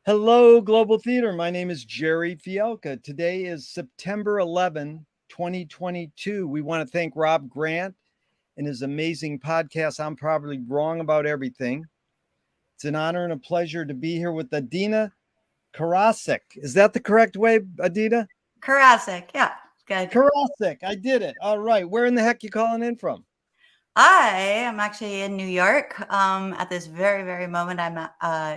Hello, Global Theater. My name is Jerry Fielka. Today is September 11, 2022. We want to thank Rob Grant and his amazing podcast, I'm Probably Wrong About Everything. It's an honor and a pleasure to be here with Adeena Karasick. Is that the correct way, Adeena? Karasick, yeah, good. Karasick, I did it. All right. Where in the heck you calling in from? I am actually in New York. At this very moment, I'm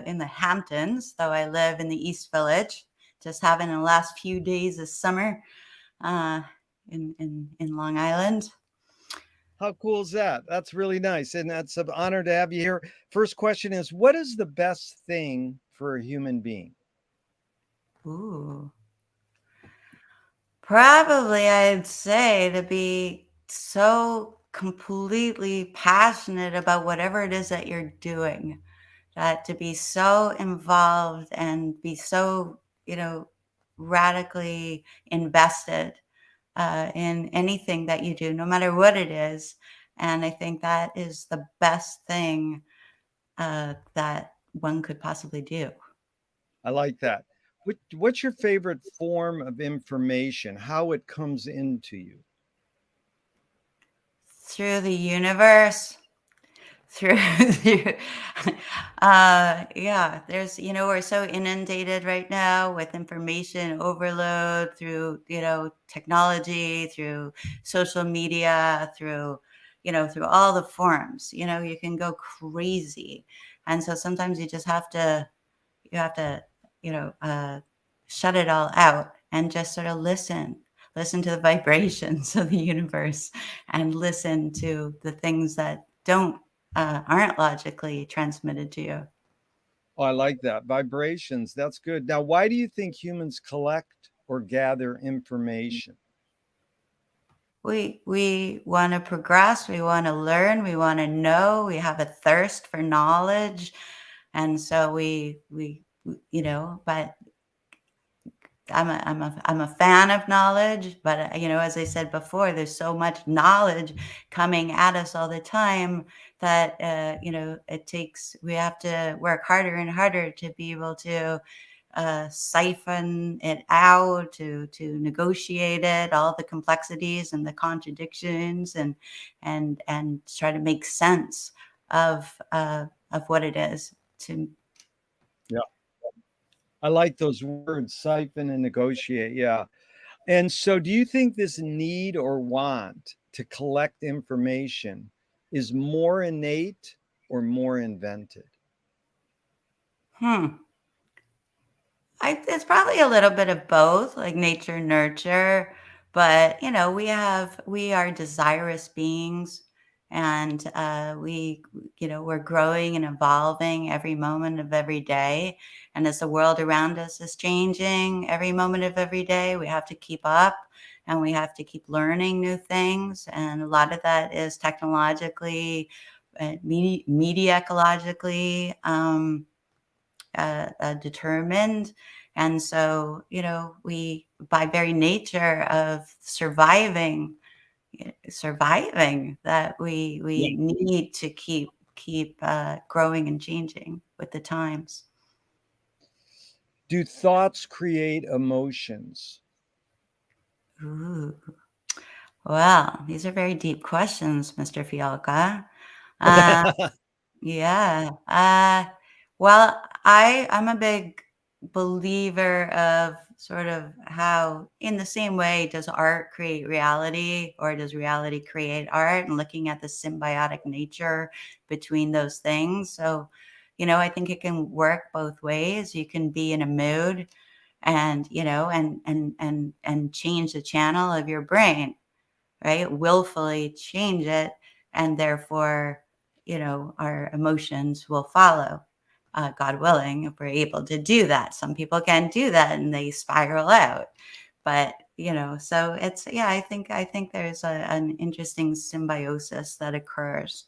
in the Hamptons, though I live in the East Village. Just having the last few days of summer in Long Island. How cool is that? That's really nice. And that's an honor to have you here. First question is, what is the best thing for a human being? Ooh. Probably I'd say to be so completely passionate about whatever it is that you're doing, that to be so involved and be so, radically invested in anything that you do, no matter what it is. And I think that is the best thing that one could possibly do. I like that. What's your favorite form of information? How it comes into you? Through the universe, through yeah, there's, we're so inundated right now with information overload through, technology, through social media, through all the forms. You can go crazy. And so sometimes you have to shut it all out and just sort of listen to the vibrations of the universe, and listen to the things that aren't logically transmitted to you. Oh, I like that. Vibrations. That's good. Now, why do you think humans collect or gather information? We want to progress, we want to learn, we want to know, we have a thirst for knowledge. And so but I'm a fan of knowledge, but as I said before, there's so much knowledge coming at us all the time that we have to work harder and harder to be able to siphon it out, to negotiate it, all the complexities and the contradictions, and try to make sense of what it is to. Yeah. I like those words, siphon and negotiate. Yeah. And so, do you think this need or want to collect information is more innate or more invented? Hmm. It's probably a little bit of both, like nature, nurture. But we are desirous beings, and we're growing and evolving every moment of every day. And as the world around us is changing every moment of every day, we have to keep up, and we have to keep learning new things. And a lot of that is technologically, media ecologically. Determined. And so, we, by very nature of surviving, that we Yeah. need to keep growing and changing with the times. Do thoughts create emotions? Ooh. Well, these are very deep questions, Mr. Fialka. Uh, Yeah. Well, I'm a big believer of sort of how, in the same way, does art create reality, or does reality create art? And looking at the symbiotic nature between those things. So, I think it can work both ways. You can be in a mood, and and change the channel of your brain, right? Willfully change it, and therefore, our emotions will follow. God willing, if we're able to do that. Some people can't do that and they spiral out. But so it's, yeah, I think there's an interesting symbiosis that occurs.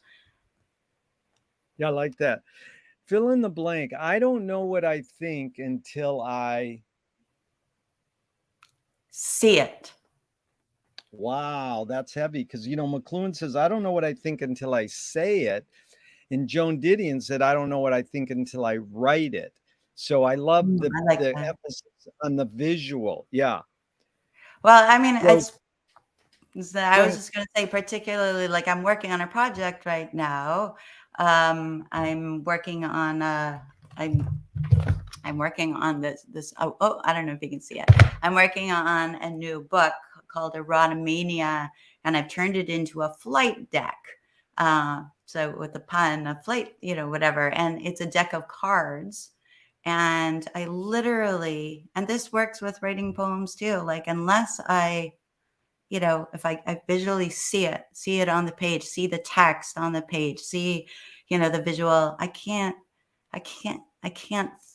Yeah, I like that. Fill in the blank. I don't know what I think until I. See it. Wow, that's heavy because, McLuhan says, I don't know what I think until I say it. And Joan Didion said, I don't know what I think until I write it. So I love I like the that. emphasis on the visual. Yeah. Well, I mean, So I go was ahead. just going to say, particularly, like I'm working on a project right now. I'm working on I'm I'm working on this. Oh, I don't know if you can see it. I'm working on a new book called Erotomania, and I've turned it into a flight deck. So with the pun, a flight, whatever, and it's a deck of cards. And I literally, and this works with writing poems too. Like unless if I visually see it on the page, see the text on the page, see, the visual, I can't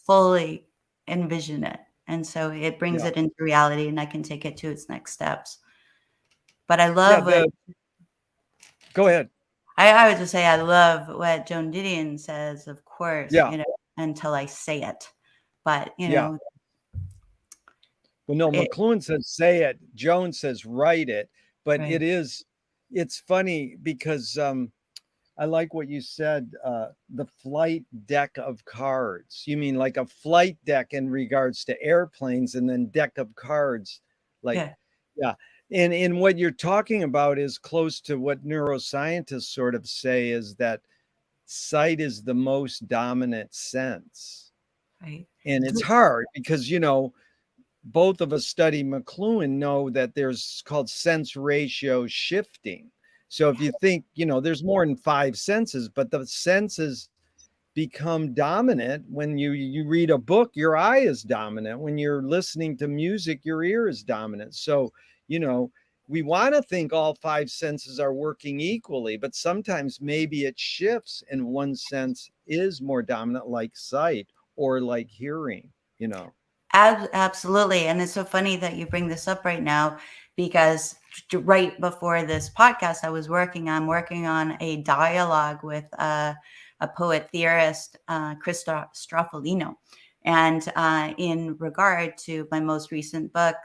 fully envision it. And so it brings Yeah. it into reality and I can take it to its next steps. But I Yeah. love what Go ahead. I would just say I love what Joan Didion says, of course, Yeah. until I say it. But, Yeah. Well, no, it McLuhan says say it. Jones says write it. But right. it's funny because I like what you said, the flight deck of cards. You mean like a flight deck in regards to airplanes and then deck of cards. Like, Yeah, yeah. And what you're talking about is close to what neuroscientists sort of say is that sight is the most dominant sense. right. And it's hard because, both of us study McLuhan know that there's called sense ratio shifting. So if you think, there's more than five senses, but the senses become dominant when you read a book, your eye is dominant. When you're listening to music, your ear is dominant. So, you know, we want to think all five senses are working equally, but sometimes maybe it shifts and one sense is more dominant, like sight or like hearing. Absolutely. And it's so funny that you bring this up right now because right before this podcast, I'm working on a dialogue with a poet theorist, Krista Stroffolino. And in regard to my most recent book,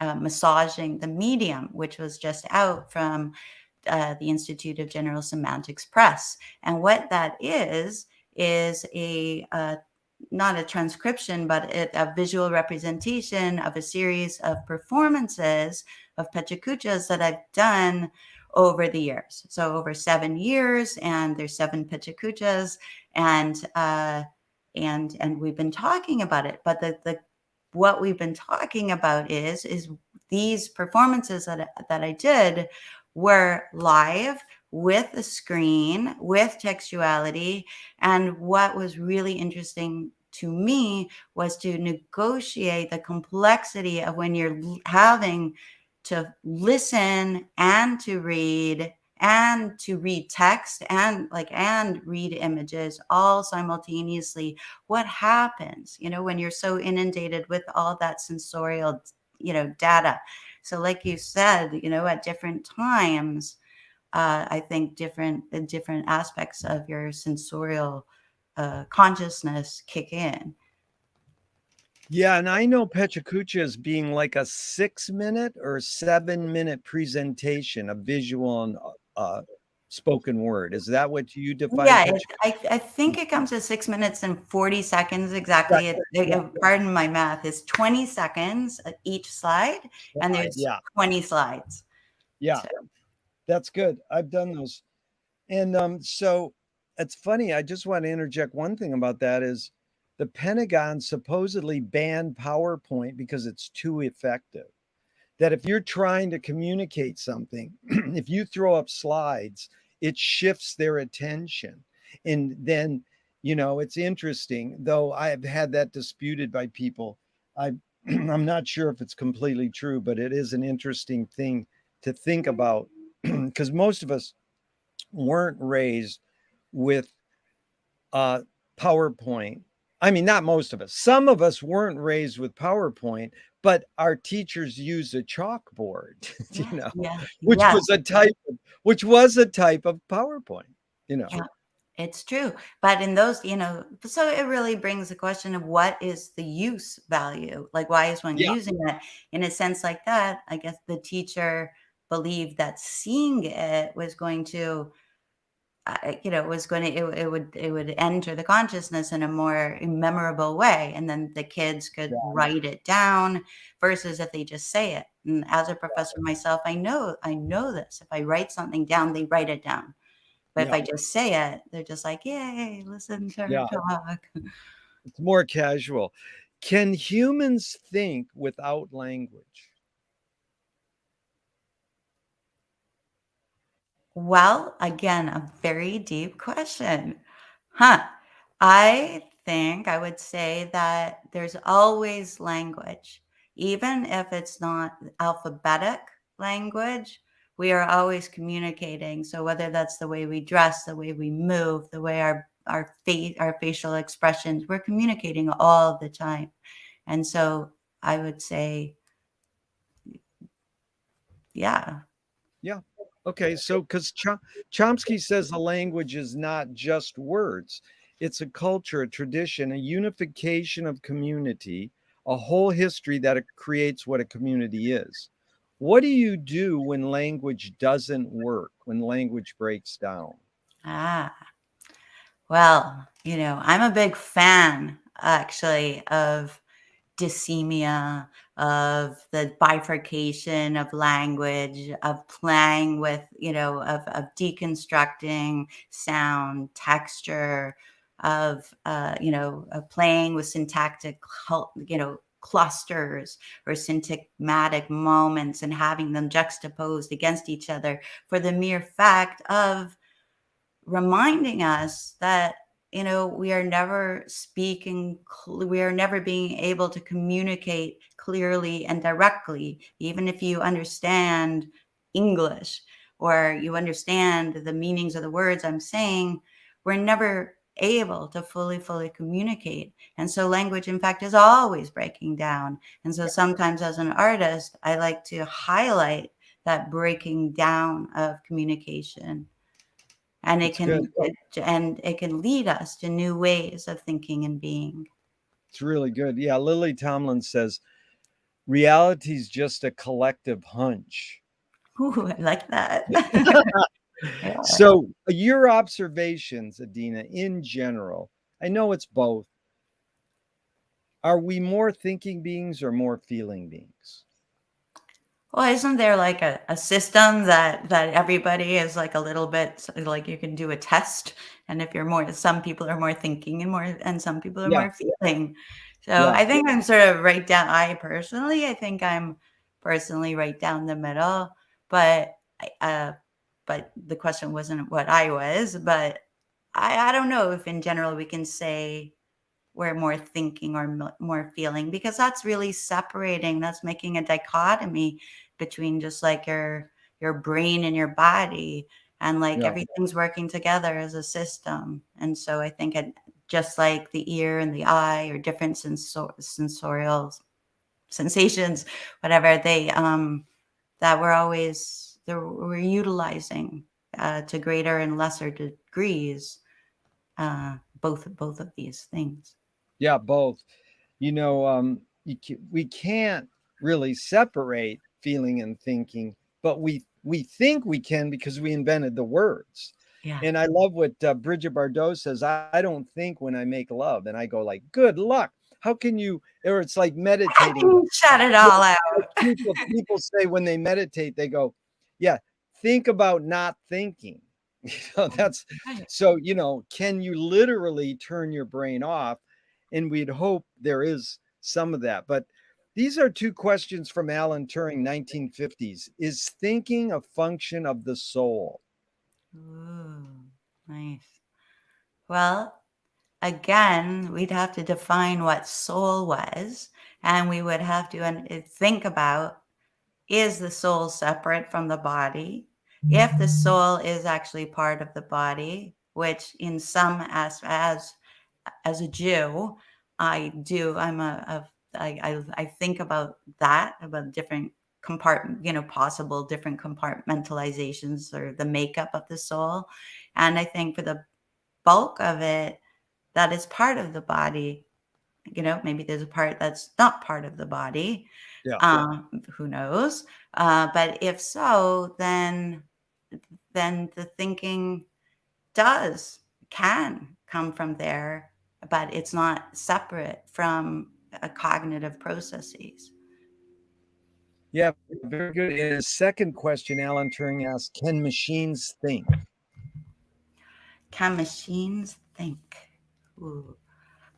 Massaging the Medium, which was just out from the Institute of General Semantics Press. And what that is a not a transcription, but a visual representation of a series of performances of Pechakuchas that I've done over the years. So over 7 years, and there's 7 Pechakuchas, and we've been talking about it. But the what we've been talking about is these performances that I did were live with a screen, with textuality. And what was really interesting to me was to negotiate the complexity of when you're having to listen and to read text and read images all simultaneously. What happens, when you're so inundated with all that sensorial, data? So like you said, at different times, I think different aspects of your sensorial consciousness kick in. Yeah, and I know Pechakucha as being like a 6 minute or 7 minute presentation, a visual and spoken word. Is that what you define Yeah, Pechakucha? I think it comes to 6 minutes and 40 seconds exactly. Second. Yeah, Pardon my math. It's 20 seconds each slide, and slide. there's Yeah, 20 slides. yeah, So that's good. I've done those. And so it's funny. I just want to interject one thing about that is the Pentagon supposedly banned PowerPoint because it's too effective. That if you're trying to communicate something, if you throw up slides, it shifts their attention. And then, it's interesting, though I've had that disputed by people. I I'm not sure if it's completely true, but it is an interesting thing to think about because most of us weren't raised with uh, PowerPoint. I mean, not most of us. Some of us weren't raised with PowerPoint, but our teachers used a chalkboard, yeah, yeah, which yeah, was a type of, which was a type of PowerPoint, you know. yeah. It's true. But in those, so it really brings the question of what is the use value? Like, why is one Yeah. using it? In a sense like that, I guess the teacher believed that seeing it was going to it was going to it would enter the consciousness in a more memorable way, and then the kids could Yeah. write it down versus if they just say it. And as a professor myself, I know this. If I write something down, they write it down. But if Yeah. I just say it, they're just like, yay, listen to her Yeah. talk. It's more casual. Can humans think without language? Well, again, a very deep question. Huh. I think I would say that there's always language. Even if it's not alphabetic language, we are always communicating. So whether that's the way we dress, the way we move, the way our face, our facial expressions, we're communicating all the time. And so I would say, yeah. Yeah. Okay. So, because Chomsky says the language is not just words, it's a culture, a tradition, a unification of community, a whole history that it creates what a community is. What do you do when language doesn't work, when language breaks down? Ah. Well, I'm a big fan actually of dysemia, of the bifurcation of language, of playing with, of deconstructing sound, texture, of playing with syntactic, clusters or syntagmatic moments and having them juxtaposed against each other for the mere fact of reminding us that we are never we are never being able to communicate clearly and directly, even if you understand English or you understand the meanings of the words I'm saying. We're never able to fully communicate, and so language in fact is always breaking down. And so sometimes as an artist, I like to highlight that breaking down of communication, and It's good. it can lead us to new ways of thinking and being. It's really good. Yeah. Lily Tomlin says reality is just a collective hunch. Ooh, I like that. Yeah. So, your observations, Adeena, in general, I know it's both. Are we more thinking beings or more feeling beings? Well, isn't there like a system that everybody is like a little bit like you can do a test, and if you're more, some people are more thinking and some people are Yeah. more feeling. So Yeah. I think I'm sort of right down. I think I'm personally right down the middle, but but the question wasn't what I was, but I don't know if in general we can say we're more thinking or more feeling, because that's really separating, that's making a dichotomy between just like your brain and your body, and like Yeah. everything's working together as a system. And so I think it, just like the ear and the eye or different sensorial sensations, whatever they that we're utilizing to greater and lesser degrees, both of these things. Yeah. Both. We can't really separate feeling and thinking, but we think we can because we invented the words. Yeah. And I love what Bridget Bardot says. I don't think when I make love, and I go like, "Good luck." How can you? Or it's like meditating. Shut it Yeah, all like out. people say when they meditate, they go, "Yeah, think about not thinking." That's Right. so, can you literally turn your brain off? And we'd hope there is some of that. But these are two questions from Alan Turing, 1950s. Is thinking a function of the soul? Ooh, nice. Well, again, we'd have to define what soul was, and we would have to think about, is the soul separate from the body? If the soul is actually part of the body, which in some as a Jew, I do. I think about that, about different possible different compartmentalizations or the makeup of the soul. And I think for the bulk of it, that is part of the body. Maybe there's a part that's not part of the body. Yeah. Who knows? But if so, then the thinking can come from there, but it's not separate from cognitive processes. Yeah, very good. And his second question, Alan Turing asked, can machines think? Can machines think? Ooh.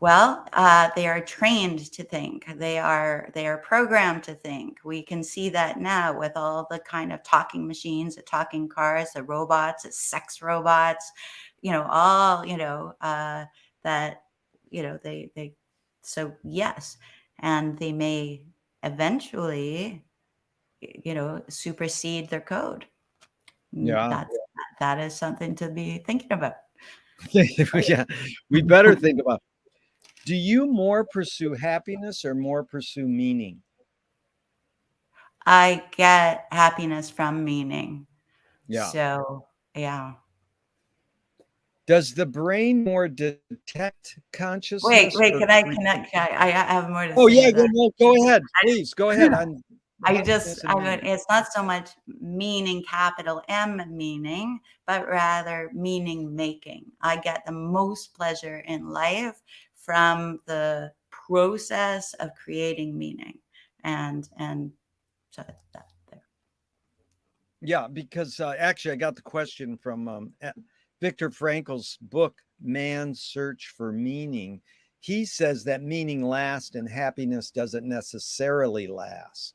Well, they are trained to think. They are programmed to think. We can see that now with all the kind of talking machines, the talking cars, the robots, the sex robots, all that they. So yes, and they may eventually supersede their code. Yeah. That is something to be thinking about. Yeah, we better think about, do you more pursue happiness or more pursue meaning? I get happiness from meaning. Yeah. So, yeah. Does the brain more detect Wait, consciousness wait, or can I create? connect? I have more to Oh say yeah, to that. go ahead, please go ahead. On happiness and meaning. It's not so much meaning, capital M meaning, but rather meaning making. I get the most pleasure in life from the process of creating meaning. And so that there. Yeah, because actually, I got the question from Viktor Frankl's book, Man's Search for Meaning. He says that meaning lasts and happiness doesn't necessarily last,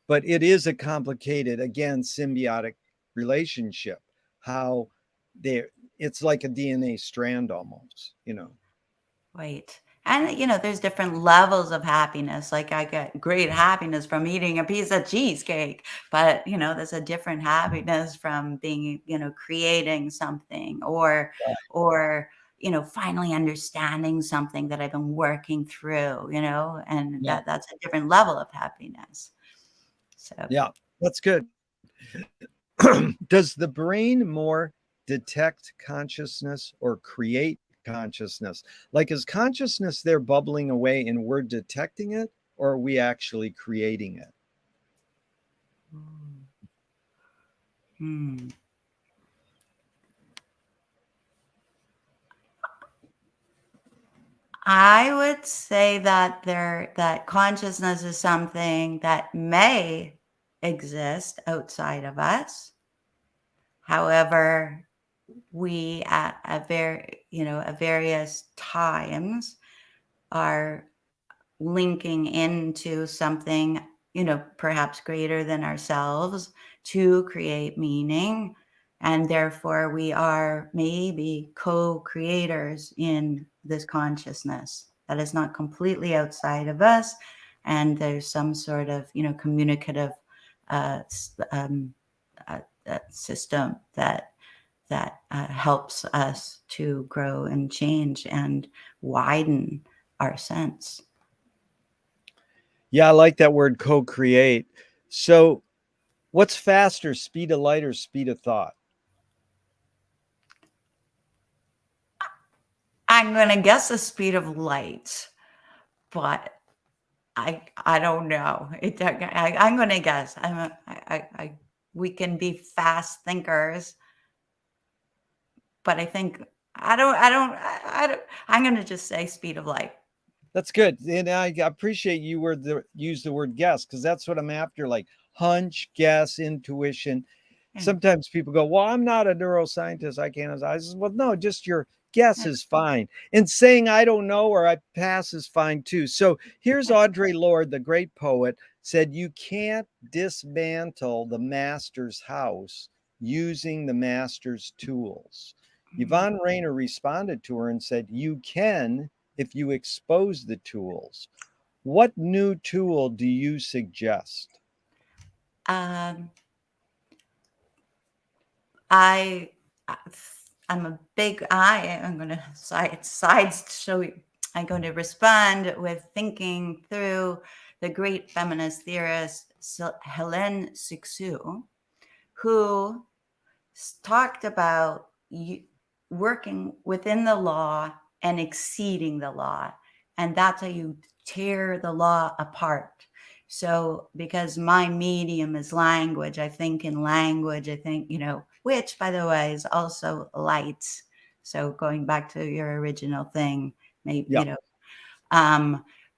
but it is a complicated, again, symbiotic relationship. How there, it's like a DNA strand almost. Right. And there's different levels of happiness. Like I get great happiness from eating a piece of cheesecake, but there's a different happiness from being, creating something or finally understanding something that I've been working through, and Yeah, that's a different level of happiness. So yeah, that's good. Does the brain more detect consciousness or create consciousness? Like, is consciousness there bubbling away and we're detecting it, or are we actually creating it? hmm. I would say that consciousness is something that may exist outside of us. However, we at various times are linking into something, perhaps greater than ourselves to create meaning. And therefore, we are maybe co creators in this consciousness that is not completely outside of us. And there's some sort of, communicative uh, system that helps us to grow and change and widen our sense. Yeah, I like that word co create. So, what's faster, speed of light or speed of thought? I'm going to guess the speed of light, but I don't know. I'm going to guess. We can be fast thinkers, but I think I don't. I'm going to just say speed of light. That's good. And I appreciate you use the word guess, because that's what I'm after, like hunch, guess, intuition. Yeah, Sometimes people go, well, I'm not a neuroscientist. I can't. I says, well, no, just your guess yeah, is fine. And saying I don't know or I pass is fine too. So here's yeah. Audre Lorde, the great poet, said, you can't dismantle the master's house using the master's tools. Mhm. Yvonne Rainer responded to her and said, you can if you expose the tools. What new tool do you suggest? Um, I I'm a big I. I'm going to sides show you. I'm going to respond with thinking through the great feminist theorist Hélène Cixous, who talked about working within the law and exceeding the law, and that's how you tear the law apart. So because my medium is language, I think in language, I think, which by the way is also light. So going back to your original thing, maybe, Yeah.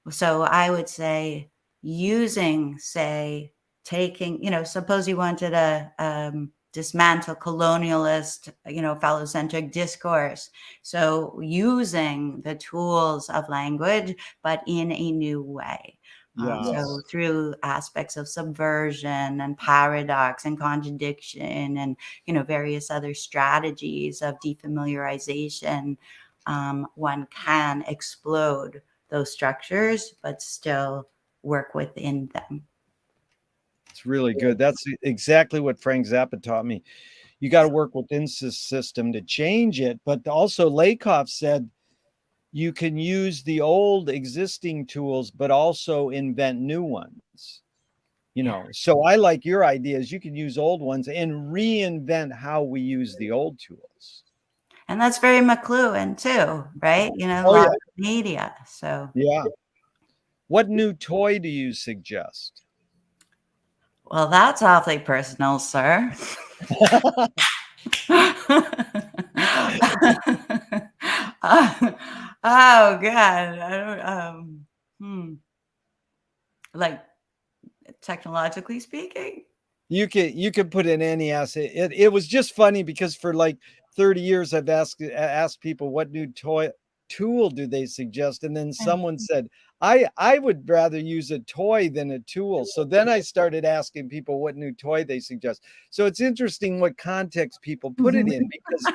So I would say using, say, taking, suppose you wanted to dismantle colonialist, phallocentric discourse. So using the tools of language, but in a new way. So through aspects of subversion and paradox and contradiction and, various other strategies of defamiliarization, one can explode those structures, but still work within them. It's really good. That's exactly what Frank Zappa taught me. You got to work within the system to change it. But also, Lakoff said you can use the old existing tools, but also invent new ones. So I like your ideas. You can use old ones and reinvent how we use the old tools. And that's very McLuhan too, right? Oh, Lots yeah. of media. So, Yeah. What new toy do you suggest? well, that's awfully personal, sir. Oh God, I don't. Like technologically speaking. You could put in any asset. It was just funny because for like 30 years I've asked people what new tool do they suggest, and then someone said I would rather use a toy than a tool. So then I started asking people what new toy they suggest. So it's interesting what context people put it in, because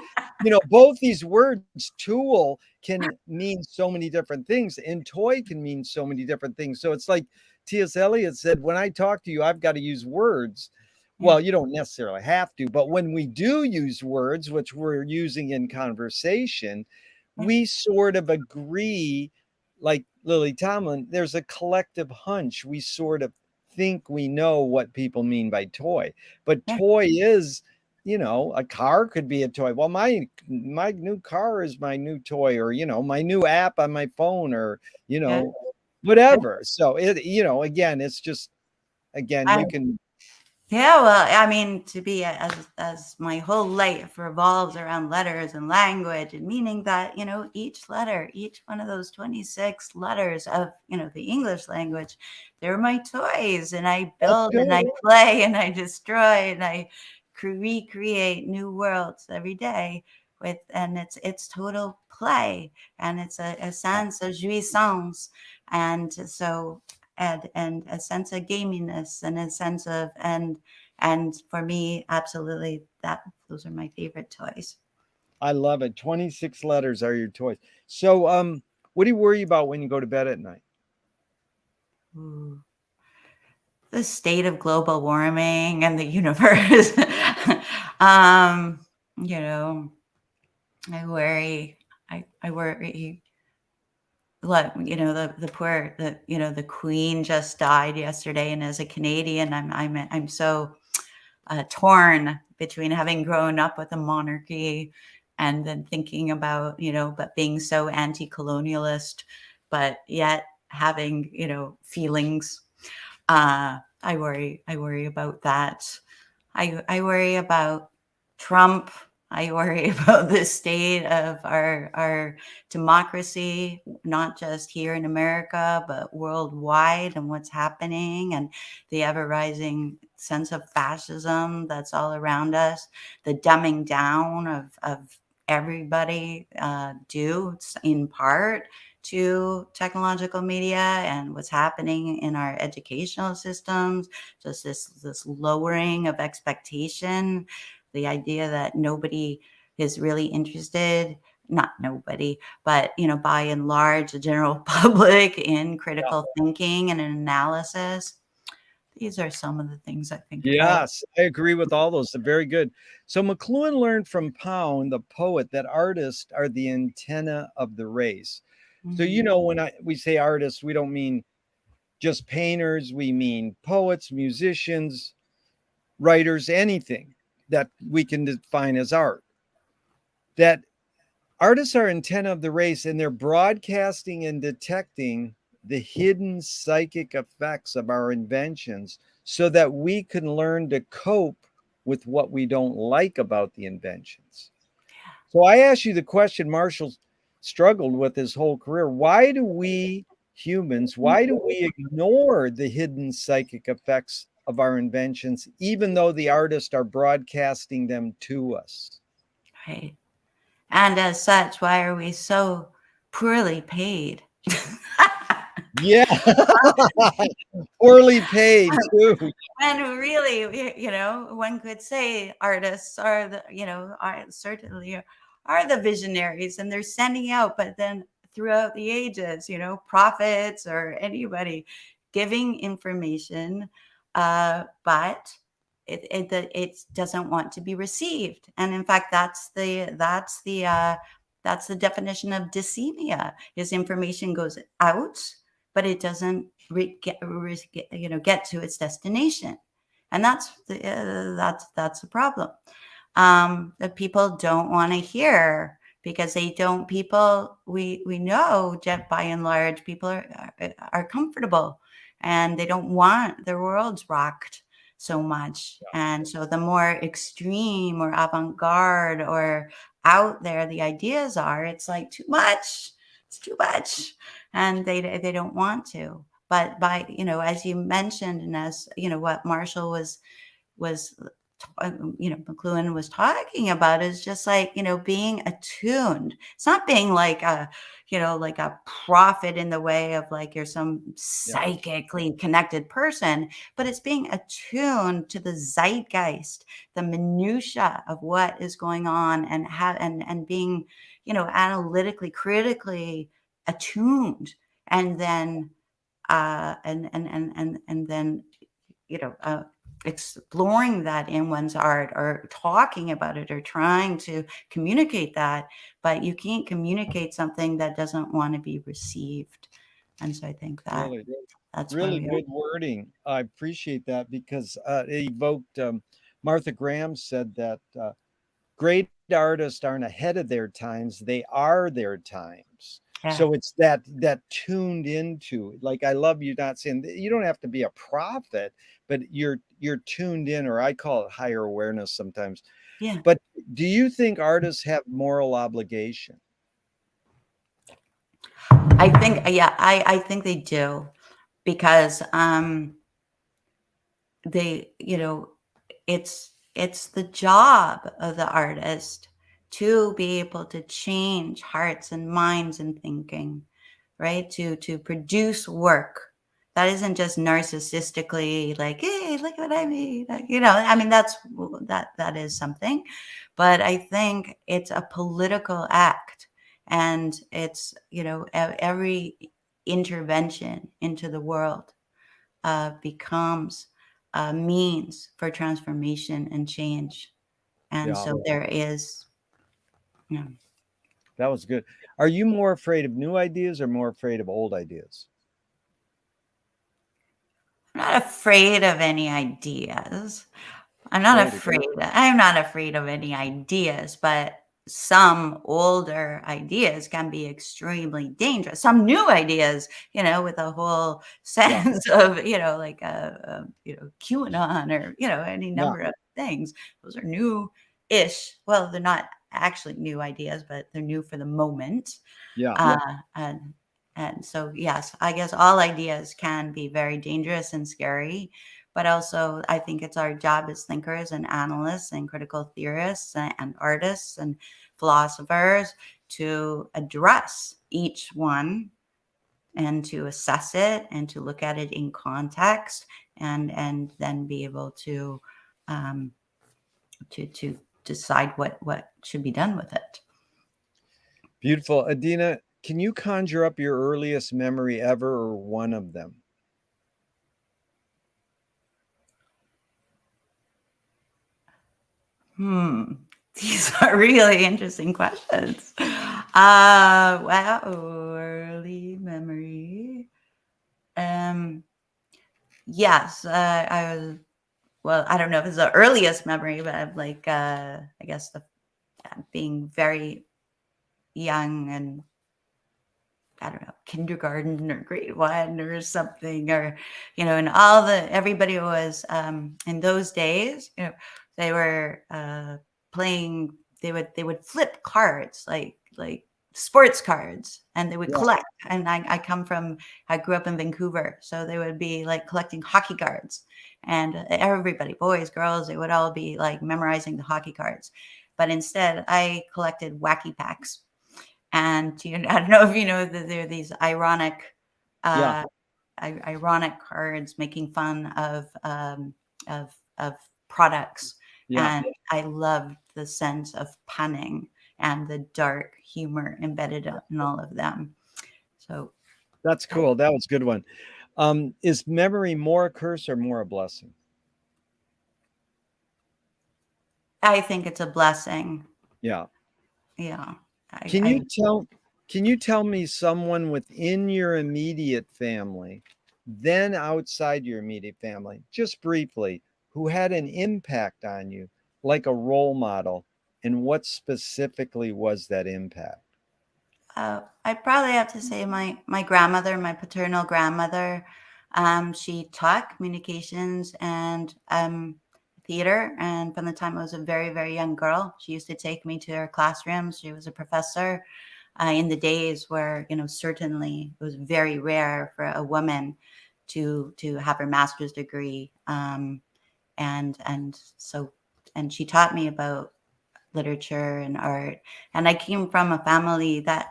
both these words, tool can mean so many different things and toy can mean so many different things. So it's like T.S. Eliot said, when I talk to you, I've got to use words. Well, you don't necessarily have to, but when we do use words, which we're using in conversation, we sort of agree, like Lily Tomlin, there's a collective hunch. We sort of think we know what people mean by toy, but toy is, a car could be a toy. Well, my new car is my new toy, or, my new app on my phone, or, whatever. So again, it's just, again, you can. Yeah, well, I mean, to be as my whole life revolves around letters and language and meaning that, each letter, each one of those 26 letters of, the English language, they're my toys, and I build and I play and I destroy and I recreate new worlds every day and it's total play, and it's a sense of jouissance. And so and a sense of gaminess and a sense of and for me, absolutely, those are my favorite toys. I love it. 26 letters are your toys. So what do you worry about when you go to bed at night? Ooh. The state of global warming and the universe. You know, I worry. I worry. Look, the poor, the Queen just died yesterday, and as a Canadian, I'm so torn between having grown up with a monarchy and then thinking about, but being so anti-colonialist, but yet having, feelings. I worry about that. I worry about Trump. I worry about the state of our democracy, not just here in America, but worldwide, and what's happening, and the ever rising sense of fascism that's all around us, the dumbing down of everybody due in part to technological media and what's happening in our educational systems, just this lowering of expectation, the idea that nobody is really interested, not nobody, but by and large the general public, in critical thinking and analysis. These are some of the things I think about. Yes, I agree with all those. They're very good. So McLuhan learned from Pound, the poet, that artists are the antenna of the race. So when we say artists, we don't mean just painters. We mean poets, musicians, writers, anything that we can define as art. That artists are antenna of the race, and they're broadcasting and detecting the hidden psychic effects of our inventions so that we can learn to cope with what we don't like about the inventions. So I asked you the question Marshall struggled with his whole career. Why do we humans, why do we ignore the hidden psychic effects of our inventions, even though the artists are broadcasting them to us? Right. And as such, why are we so poorly paid? Yeah. Poorly paid too. And really, one could say artists are are certainly are the visionaries, and they're sending out, but then throughout the ages, prophets or anybody giving information, but it doesn't want to be received. And in fact, that's the definition of dysemia: is information goes out, but it doesn't get to its destination, and that's the problem. That people don't want to hear, because they don't. People, we know, Jeff, by and large, people are comfortable, and they don't want their worlds rocked so much. And so the more extreme or avant-garde or out there the ideas are, it's like too much. It's too much, and they don't want to. But by, as you mentioned, and as what Marshall was McLuhan was talking about, is just like, being attuned. It's not being like like a prophet in the way of like you're some psychically connected person, but it's being attuned to the zeitgeist, the minutia of what is going on, and being, analytically, critically attuned, and then and then exploring that in one's art, or talking about it, or trying to communicate that. But you can't communicate something that doesn't want to be received. And so I think that Really, that's where really we are. good wording. I appreciate that because it evoked Martha Graham said that great artists aren't ahead of their times, they are their times. Yeah. So it's that tuned into, like, I love you not saying you don't have to be a prophet, but you're tuned in, or I call it higher awareness sometimes. Yeah. But do you think artists have moral obligation? I think, yeah, I think they do, because they, it's the job of the artist to be able to change hearts and minds and thinking, right? To produce work that isn't just narcissistically like, hey, look what I made. I mean, that is something, but I think it's a political act, and it's, every intervention into the world becomes a means for transformation and change. And Yeah, so there is, you know, that was good. Are you more afraid of new ideas or more afraid of old ideas? I'm not afraid of any ideas. Way to go. I'm not afraid of any ideas, but some older ideas can be extremely dangerous. Some new ideas, with a whole Yeah, sense of, like QAnon, or, any yeah, number of things. Those are new-ish. Well, they're not actually new ideas, but they're new for the moment. yeah, Yeah. And so, yes, I guess all ideas can be very dangerous and scary, but also I think it's our job as thinkers and analysts and critical theorists and artists and philosophers to address each one, and to assess it, and to look at it in context, and then be able to um, to decide what should be done with it. beautiful. Adeena, can you conjure up your earliest memory ever, or one of them? These are really interesting questions. Wow, early memory. Yes, I was, well, I don't know if it's the earliest memory, but I'm like, I guess being very young, and I don't know, kindergarten or grade one or something, or, and everybody was, in those days, they were playing would flip cards like sports cards, and they would Yeah. collect. And I grew up in Vancouver, so they would be like collecting hockey cards, and everybody, boys, girls, they would all be like memorizing the hockey cards. But instead, I collected wacky packs. And I don't know if you know that there are these Yeah. uh, ironic cards making fun of products, Yeah. and I loved the sense of punning and the dark humor embedded in all of them. So That's cool. That was a good one. Is memory more a curse or more a blessing? I think it's a blessing. Yeah. Yeah. Can I you tell can you tell me someone within your immediate family, then outside your immediate family, just briefly, who had an impact on you, like a role model, and what specifically was that impact? I probably have to say my grandmother, my paternal grandmother. She taught communications and theater, and from the time I was a very very young girl, she used to take me to her classrooms. She was a professor in the days where certainly it was very rare for a woman to have her master's degree, and she taught me about literature and art. And I came from a family that,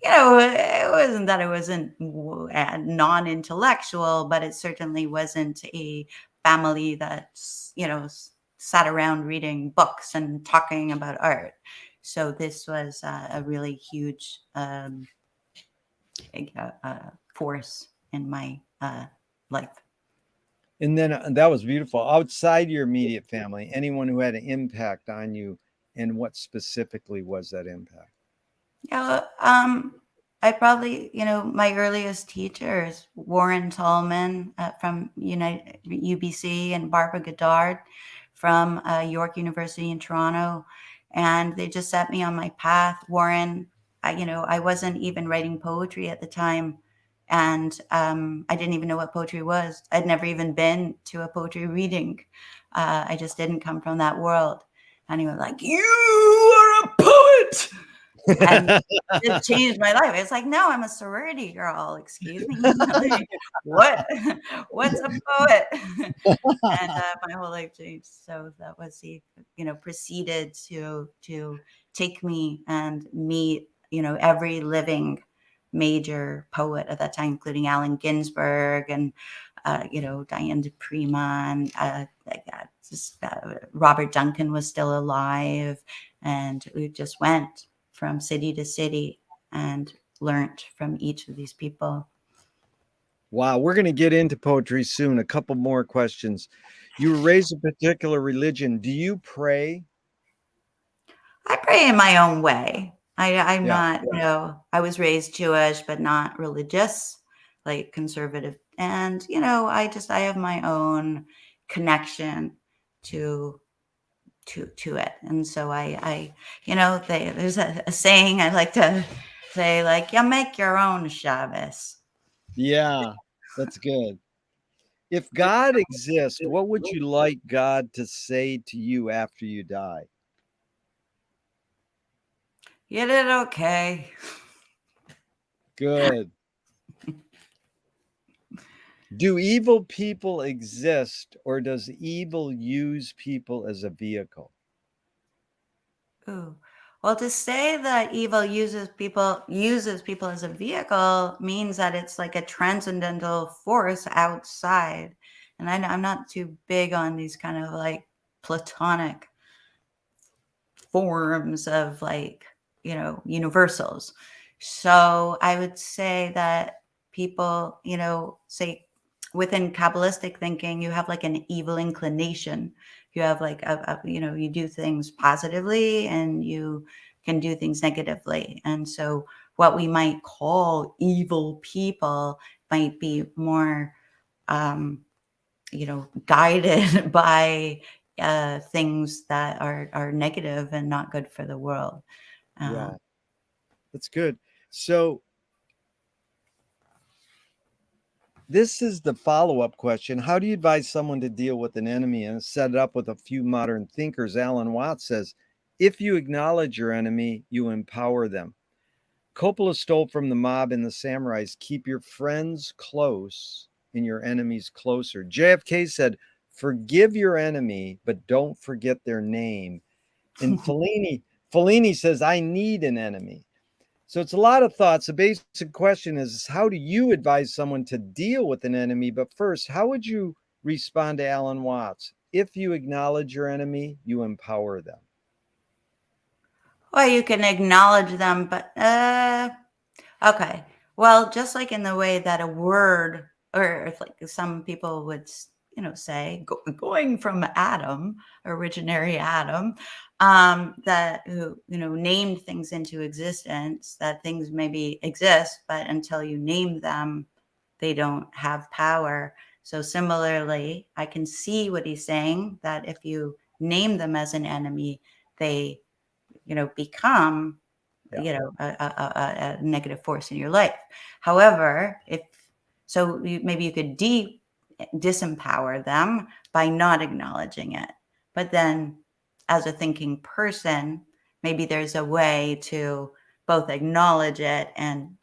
it wasn't that it wasn't non-intellectual, but it certainly wasn't a family that's, sat around reading books and talking about art. So this was a really huge force in my life. And then that was beautiful. Outside your immediate family, anyone who had an impact on you, and what specifically was that impact? Yeah, I probably, my earliest teachers, Warren Tallman from UBC, and Barbara Goddard from York University in Toronto, and they just set me on my path. Warren, I wasn't even writing poetry at the time, and I didn't even know what poetry was. I'd never even been to a poetry reading. I just didn't come from that world. And he was like, "You are a poet." And it changed my life. It's like, no, I'm a sorority girl. Excuse me. Like, what? What's a poet? And my whole life changed. So that was he, proceeded to take me and meet, every living major poet at that time, including Allen Ginsberg and Diane de Prima, and Robert Duncan was still alive, and we just went from city to city and learned from each of these people. Wow, we're going to get into poetry soon. A couple more questions. You were raised a particular religion. Do you pray? I pray in my own way. I'm Yeah. not, I was raised Jewish, but not religious, like conservative. And, I have my own connection to to it. And so there's a saying I like to say, like, you make your own Shabbos. Yeah, that's good. If God exists, what would you like God to say to you after you die? You did okay. Good. Do evil people exist, or does evil use people as a vehicle? Ooh. Well, to say that evil uses people as a vehicle means that it's like a transcendental force outside. And I'm not too big on these kind of like platonic forms of like, universals. So I would say that people, say within Kabbalistic thinking, you have like an evil inclination. You have like you do things positively and you can do things negatively. And so what we might call evil people might be more guided by things that are negative and not good for the world. Uh, Yeah, that's good. So, this is the follow up question. How do you advise someone to deal with an enemy and set it up with a few modern thinkers? Alan Watts says, If you acknowledge your enemy, you empower them. Coppola stole from the mob and the samurais, keep your friends close and your enemies closer. JFK said, forgive your enemy, but don't forget their name. And Fellini says, I need an enemy. So it's a lot of thoughts. The basic question is, how do you advise someone to deal with an enemy? But first, how would you respond to Alan Watts? If you acknowledge your enemy, you empower them. Well, you can acknowledge them, but okay. Well, just like in the way that a word, or if like some people would, say, going from Adam, originary Adam, that who, named things into existence, that things maybe exist, but until you name them, they don't have power. So similarly, I can see what he's saying, that if you name them as an enemy, they, become a negative force in your life. However, maybe you could disempower them by not acknowledging it. But then, as a thinking person, maybe there's a way to both acknowledge it and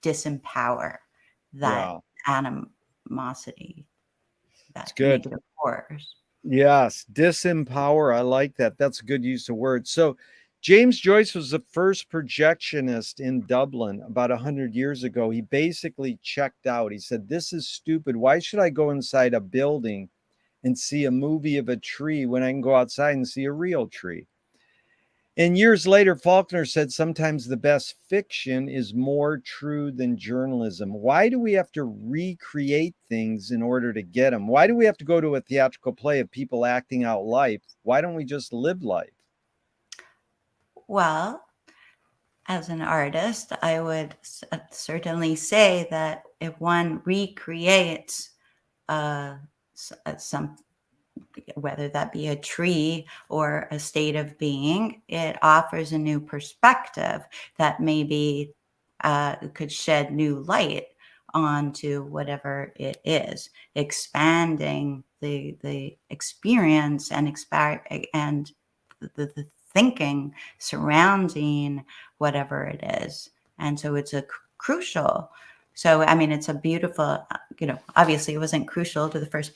disempower that animosity, that negative force. Yes, disempower. I like that. That's a good use of words. So, James Joyce was the first projectionist in Dublin about 100 years ago. He basically checked out. He said, this is stupid. Why should I go inside a building and see a movie of a tree when I can go outside and see a real tree? And years later, Faulkner said sometimes the best fiction is more true than journalism. Why do we have to recreate things in order to get them? Why do we have to go to a theatrical play of people acting out life? Why don't we just live life? Well, as an artist, I would certainly say that if one recreates some, whether that be a tree or a state of being, it offers a new perspective that maybe could shed new light onto whatever it is, expanding the experience and the thinking surrounding whatever it is. And so it's crucial. So, I mean, it's a beautiful, obviously it wasn't crucial to the first.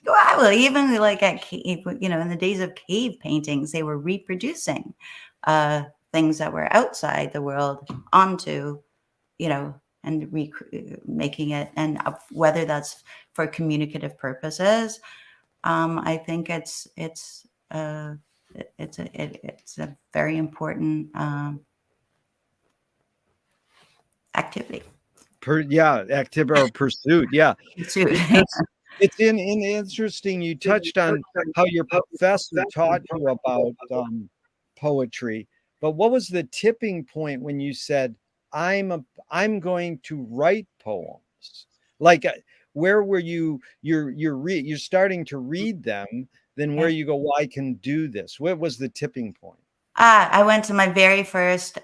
Well, even like at cave, in the days of cave paintings, they were reproducing things that were outside the world onto, and making it, and whether that's for communicative purposes, I think it's a very important activity. Activity or pursuit. Yeah. Pursuit. It's interesting. You touched on how your professor taught you about poetry, but what was the tipping point when you said, I'm going to write poems? Like, where were you? You're starting to read them. Then where you go, well, I can do this. What was the tipping point? I went to my very first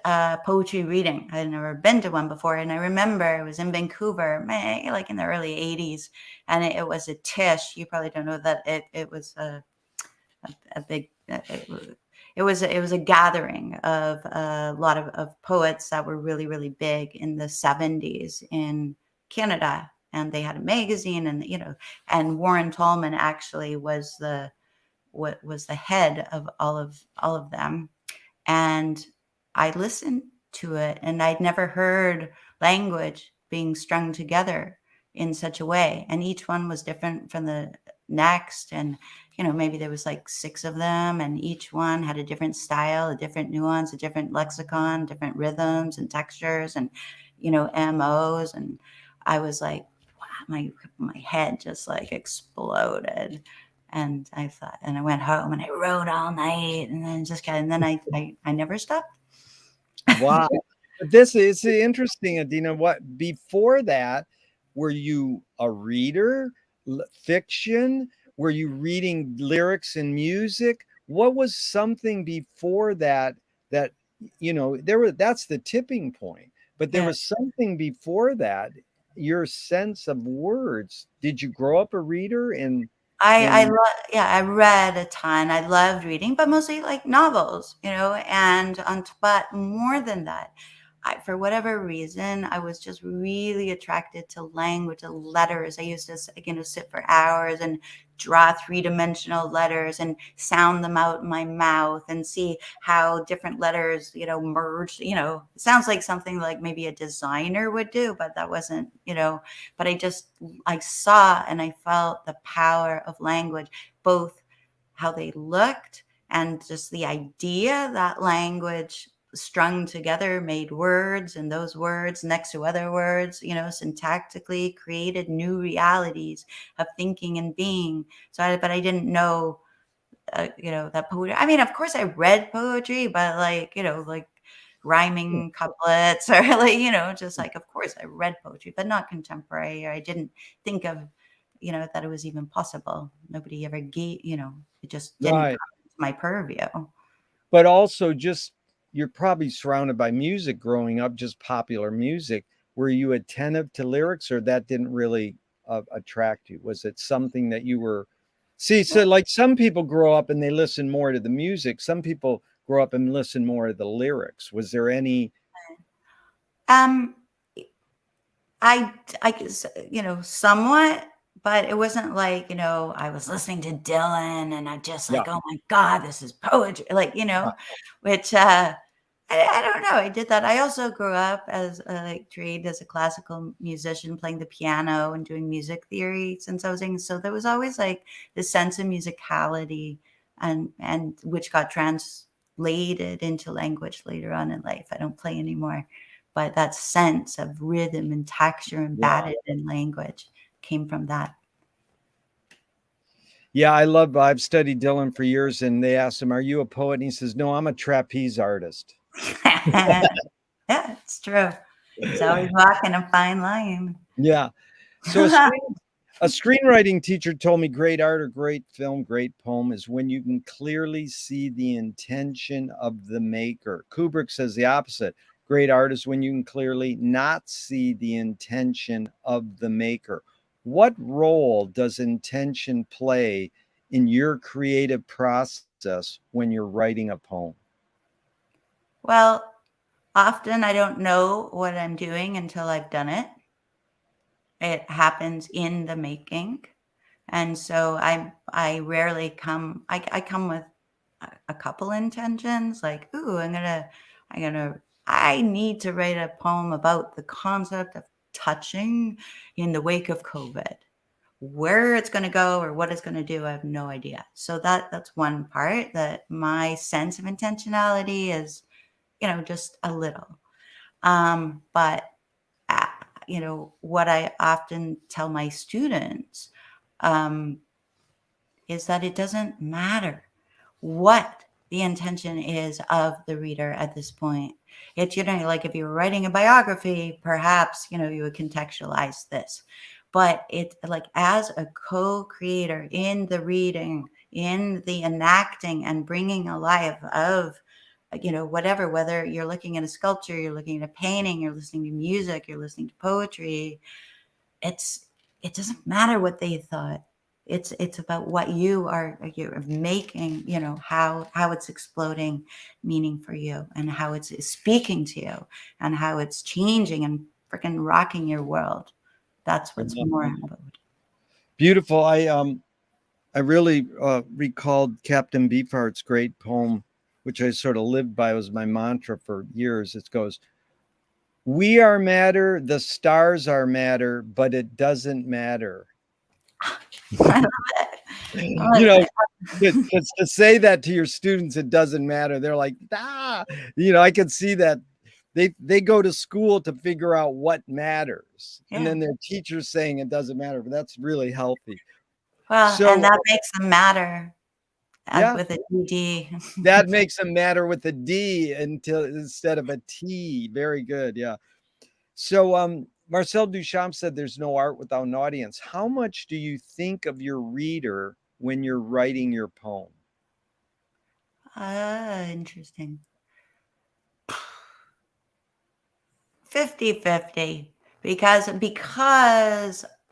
poetry reading. I had never been to one before. And I remember it was in Vancouver, like in the early 80s. And it was a Tish. You probably don't know that it was a big, it was a gathering of a lot of poets that were really, really big in the 70s in Canada. And they had a magazine, and, and Warren Tallman actually was the head of all of them. And I listened to it, and I'd never heard language being strung together in such a way. And each one was different from the next. And, maybe there was like 6 of them, and each one had a different style, a different nuance, a different lexicon, different rhythms and textures and, MOs. And I was like, wow, my head just like exploded. And I thought, and I went home and I wrote all night, and then I never stopped. Wow. This is interesting, Adeena. What before that, were you a reader, fiction? Were you reading lyrics and music? What was something before that that's the tipping point. But there was something before that, your sense of words. Did you grow up a reader? And I And yeah, I read a ton. I loved reading, but mostly like novels, and but more than that, for whatever reason, I was just really attracted to language, to letters. I used to, sit for hours and draw three-dimensional letters and sound them out in my mouth and see how different letters, merged. It sounds like something like maybe a designer would do, but that wasn't, but I saw and I felt the power of language, both how they looked and just the idea that language strung together made words, and those words next to other words, syntactically created new realities of thinking and being. But I didn't know, that poetry. I mean, of course, I read poetry, but like rhyming couplets or like, just like, of course, I read poetry, but not contemporary. Or I didn't think of, that it was even possible. Nobody ever gave, it just didn't right. come into my purview. But also just you're probably surrounded by music growing up, just popular music. Were you attentive to lyrics, or that didn't really attract you? Was it something that you were see? So like some people grow up and they listen more to the music. Some people grow up and listen more to the lyrics. Was there any? Um, I guess, somewhat, but it wasn't like, I was listening to Dylan and I just Yeah. like, oh my God, this is poetry. Like, which, I don't know. I did that. I also grew up as like trained as a classical musician, playing the piano and doing music theory since I was young. So there was always like this sense of musicality and which got translated into language later on in life. I don't play anymore, but that sense of rhythm and texture Yeah. embedded in language came from that. Yeah, I've studied Dylan for years, and they asked him, "Are you a poet?" And he says, "No, I'm a trapeze artist." Yeah, it's true. He's always walking a fine line. Yeah. So a screenwriting teacher told me great art or great film, great poem is when you can clearly see the intention of the maker. Kubrick says the opposite. Great art is when you can clearly not see the intention of the maker. What role does intention play in your creative process when you're writing a poem? Well, often I don't know what I'm doing until I've done it. It happens in the making. And so I rarely I come with a couple intentions, like, ooh, I need to write a poem about the concept of touching in the wake of COVID. Where it's going to go or what it's going to do, I have no idea. So that's one part, that my sense of intentionality is, just a little. But uh, what I often tell my students, um, is that it doesn't matter what the intention is of the reader at this point. It's, like if you were writing a biography, perhaps, you would contextualize this. But it's like as a co-creator in the reading, in the enacting and bringing alive of, whatever, whether you're looking at a sculpture, you're looking at a painting, you're listening to music, you're listening to poetry, it's it doesn't matter what they thought. It's about what you're making, how it's exploding meaning for you, and how it's speaking to you, and how it's changing and freaking rocking your world. That's what's more important. Beautiful. I really recalled Captain Beefheart's great poem, which I sort of lived by, was my mantra for years. It goes, "We are matter, the stars are matter, but it doesn't matter." I love it. I You love know, it. because to say that to your students, it doesn't matter. They're like, ah, I can see that they go to school to figure out what matters, and Yeah. then their teacher's saying it doesn't matter. But that's really healthy. Well, and So that makes them matter, yeah, with a D. that makes them matter with a D instead of a T. Very good. Yeah. So Marcel Duchamp said there's no art without an audience. How much do you think of your reader when you're writing your poem? Interesting. 50-50, because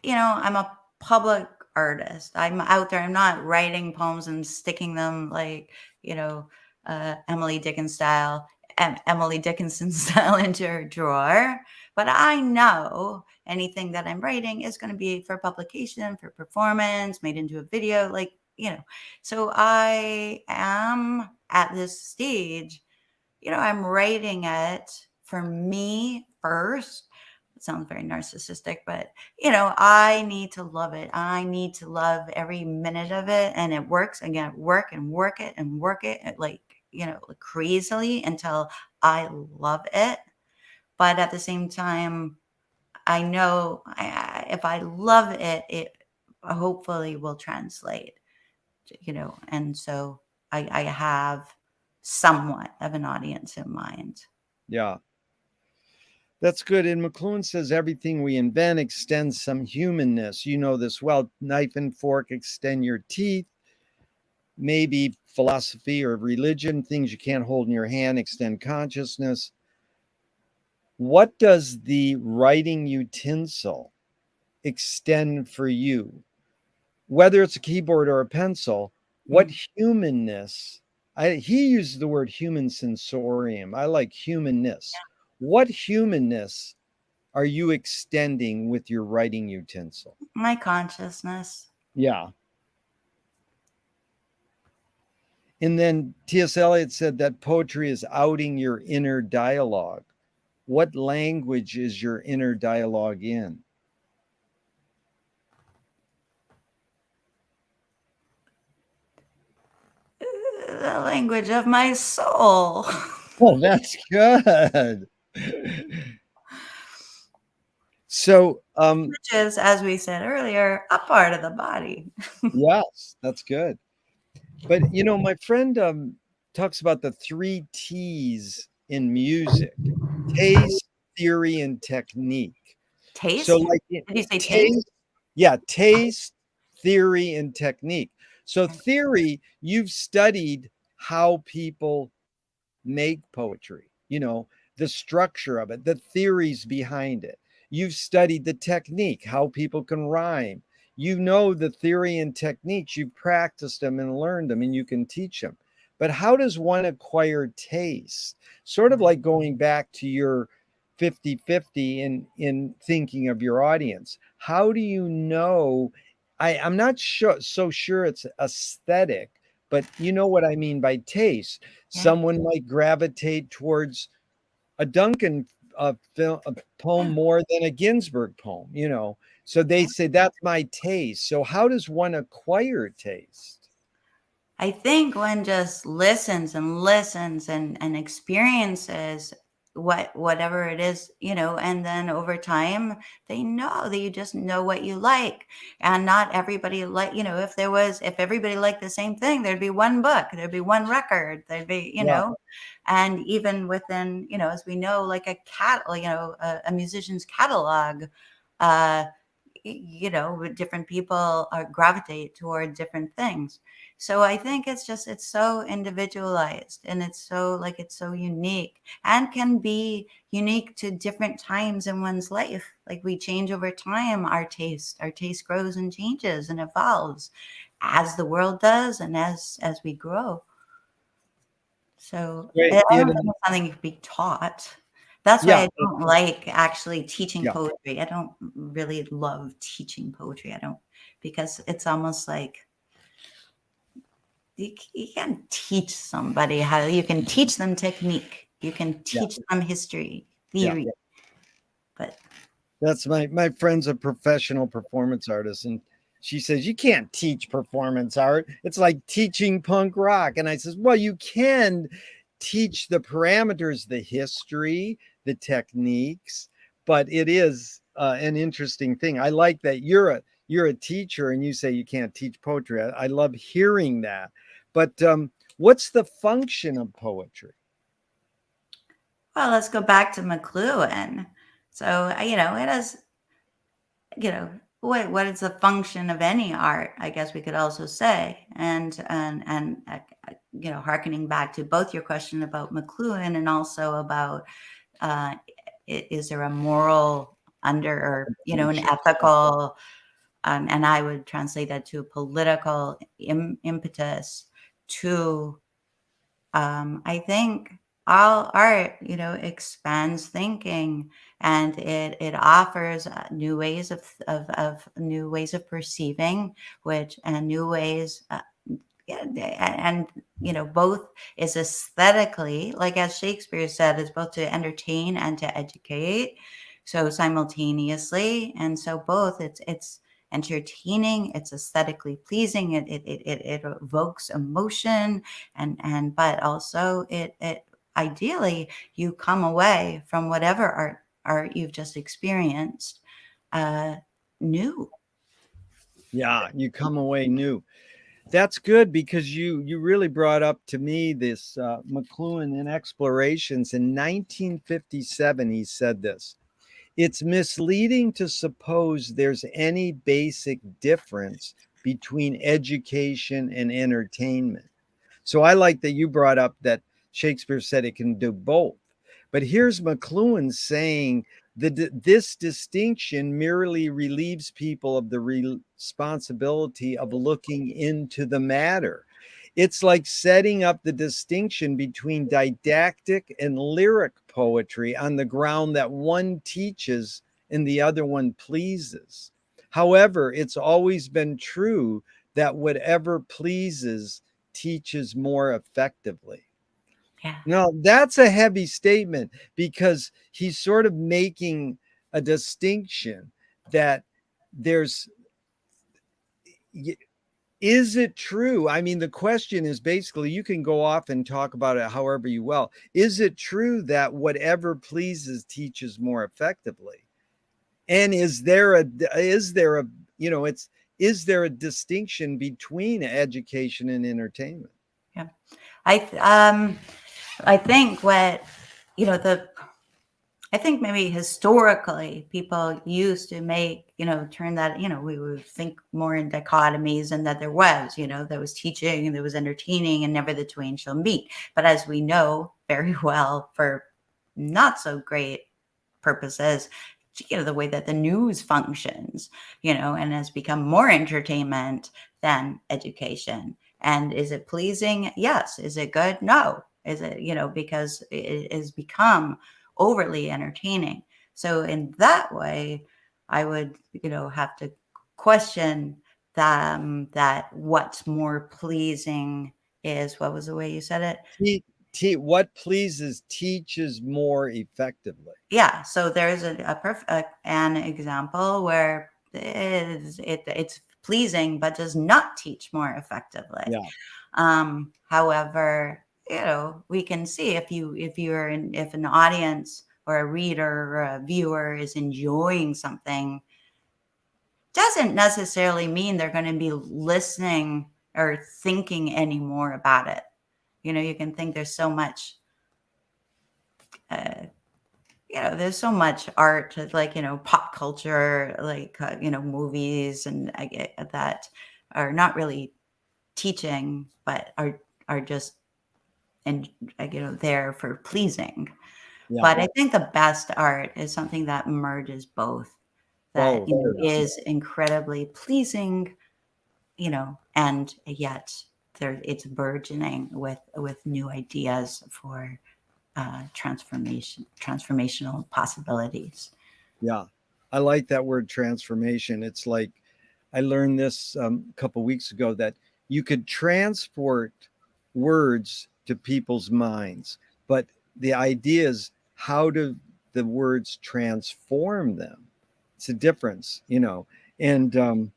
I'm a public artist. I'm out there. I'm not writing poems and sticking them like, you know, Emily Dickinson style, Emily Dickinson style into her drawer. But I know anything that I'm writing is going to be for publication, for performance, made into a video, like, you know. So I am at this stage, you know, I'm writing it for me first. It sounds very narcissistic, but, you know, I need to love it. I need to love every minute of it. And it works. Again, work and work it and work it like, you know, crazily until I love it. But at the same time, I know if I love it, it hopefully will translate, you know, and so I have somewhat of an audience in mind. Yeah. That's good. And McLuhan says everything we invent extends some humanness. You know this well. Knife and fork extend your teeth. Maybe philosophy or religion, things you can't hold in your hand, extend consciousness. What does the writing utensil extend for you? Whether it's a keyboard or a pencil, what Mm. humanness? He used the word human sensorium. I like humanness. What humanness are you extending with your writing utensil? My consciousness. Yeah. And then T.S. Eliot said that poetry is outing your inner dialogue. What language is your inner dialogue in? The language of my soul. Oh, that's good. So, Which is, as we said earlier, a part of the body. yes, that's good. But you know, my friend talks about the 3 T's in music: taste, theory, and technique. So, Taste? like Did you say taste? taste, yeah, taste, theory, and technique. So, theory, you've studied how people make poetry, you know, the structure of it, the theories behind it. You've studied the technique, how people can rhyme. You know the theory and techniques, you've practiced them and learned them, and you can teach them. But how does one acquire taste? Sort of like going back to your 50-50 in thinking of your audience. How do you know? I'm not so sure it's aesthetic, but you know what I mean by taste. Yeah. Someone might gravitate towards a Duncan a poem Yeah. more than a Ginsberg poem, you know. So they Yeah. say that's my taste. So how does one acquire taste? I think one just listens and listens and experiences whatever it is, you know, and then over time they know that you just know what you like. And not everybody like, you know, if everybody liked the same thing, there'd be one book, there'd be one record, there'd be, you Yeah, know, and even within, you know, as we know, like you know, a musician's catalog, uh you know, different people are gravitate toward different things. So I think it's so individualized and it's so unique and can be unique to different times in one's life. Like we change over time, our taste grows and changes and evolves as the world does and as we grow. So I great. don't think it's something you can be taught. That's why Yeah, I don't like actually teaching yeah. poetry. I don't really love teaching poetry. I don't, because it's almost like you can't teach somebody how, you can teach them technique. You can Yeah, teach them history, yeah. theory, but That's my friend's a professional performance artist, and she says you can't teach performance art. It's like teaching punk rock. And I says, well, you can teach the parameters, the history, the techniques, but it is an interesting thing. I like that you're a teacher and you say you can't teach poetry. I love hearing that. But what's the function of poetry? well, let's go back to McLuhan. So, you know, it has, you know, what is the function of any art, I guess we could also say. You know, hearkening back to both your question about McLuhan and also about uh, is there a moral under, or, you know, an ethical and I would translate that to political impetus to, I think all art, expands thinking, and it offers new ways of new ways of perceiving, which and new ways. Yeah, and both is aesthetically, like as Shakespeare said, is both to entertain and to educate, so simultaneously. And so both, it's entertaining, it's aesthetically pleasing, it evokes emotion, and but also it ideally you come away from whatever art you've just experienced uh new. Yeah, you come away new. That's good, because you really brought up to me this McLuhan in Explorations in 1957. He said this: it's misleading to suppose there's any basic difference between education and entertainment. So I like that you brought up that Shakespeare said it can do both. But here's McLuhan saying that this distinction merely relieves people of the responsibility of looking into the matter. It's like setting up the distinction between didactic and lyric poetry on the ground that one teaches and the other one pleases. However, it's always been true that whatever pleases teaches more effectively. Yeah. Now, that's a heavy statement, because he's sort of making a distinction that there's, is it true? I mean, the question is basically, you can go off and talk about it however you will. Is it true that whatever pleases teaches more effectively? And is there a, is there a distinction between education and entertainment? Yeah. I think what the I think maybe historically people used to make, turn that, we would think more in dichotomies, and that there was teaching and there was entertaining, and never the twain shall meet. But as we know very well, for not so great purposes, the way that the news functions, and has become more entertainment than education. And is it pleasing? Yes. Is it good? No. Is it, because it has become overly entertaining. So in that way, I would, have to question that what's more pleasing is, what was the way you said it? What pleases teaches more effectively. Yeah, so there's an example where it's pleasing but does not teach more effectively. Yeah. However, we can see if an audience or a reader or a viewer is enjoying something, doesn't necessarily mean they're going to be listening or thinking any more about it. You can think there's so much. There's so much art, like, pop culture, like, movies, and I get that are not really teaching, but are just, and there for pleasing. Yeah. But I think the best art is something that merges both, that is incredibly pleasing, and yet it's burgeoning with new ideas for transformational possibilities. Yeah. I like that word, transformation. It's like, I learned this a couple weeks ago, that you could transport words to people's minds, but the idea is, how do the words transform them? It's a difference. And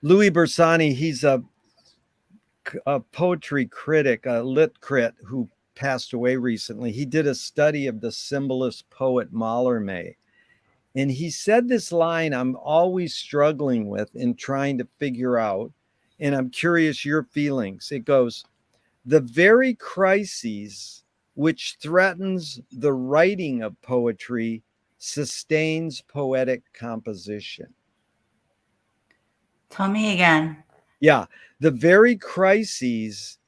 Louis Bersani, he's a poetry critic, a lit crit, who passed away recently. He did a study of the symbolist poet Mallarmé. And he said this line I'm always struggling with and trying to figure out. And I'm curious your feelings. It goes, the very crises which threatens the writing of poetry sustains poetic composition. Tell me again. Yeah, the very crises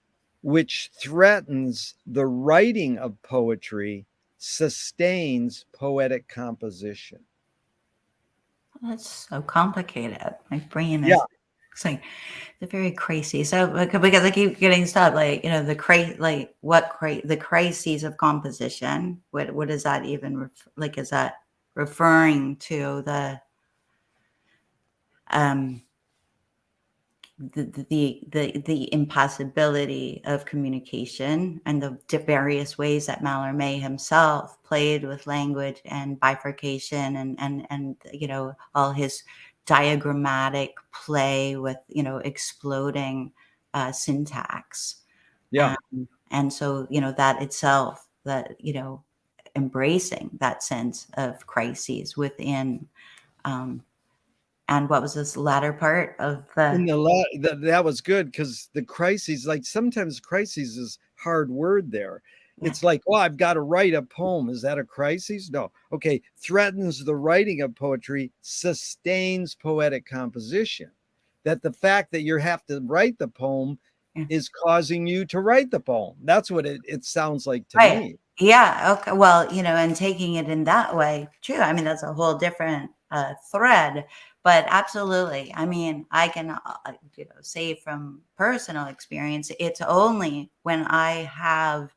which threatens the writing of poetry sustains poetic composition. That's so complicated. My brain Yeah. is it's like they're very crazy. So because I keep getting stuck, like the crises of composition. What is that even like? Is that referring to um the impossibility of communication and the various ways that Mallarmé himself played with language and bifurcation and all his diagrammatic play with exploding syntax, Yeah. and so that itself, that embracing that sense of crises within, um, and what was this latter part of the In that was good because the crises, like sometimes crises is hard word there. yeah. It's like, oh, I've got to write a poem. Is that a crisis? No. Okay. Threatens the writing of poetry, sustains poetic composition. That the fact that you have to write the poem Yeah. is causing you to write the poem. That's what it sounds like to Right. me. Yeah. Okay. Well, and taking it in that way, true. I mean, that's a whole different thread, but absolutely. I mean, I can, say from personal experience, it's only when I have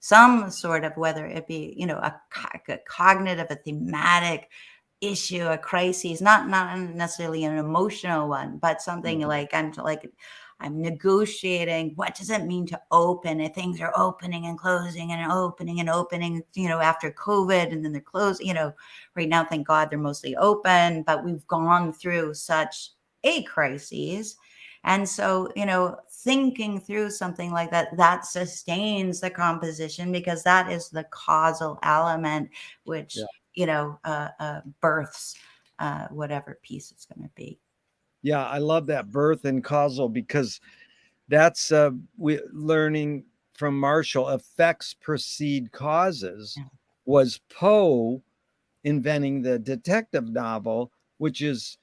some sort of, whether it be, a cognitive, a thematic issue, a crisis, not necessarily an emotional one, but something Mhm. like I'm negotiating. What does it mean to open? And things are opening and closing and opening and opening, after COVID, and then they're closed. Right now, thank God they're mostly open, but we've gone through such a crisis. And so, thinking through something like that, that sustains the composition because that is the causal element, which, Yeah. births whatever piece it's going to be. Yeah. I love that birth and causal because that's we learning from Marshall. Effects precede causes. Yeah. Was Poe inventing the detective novel, which is,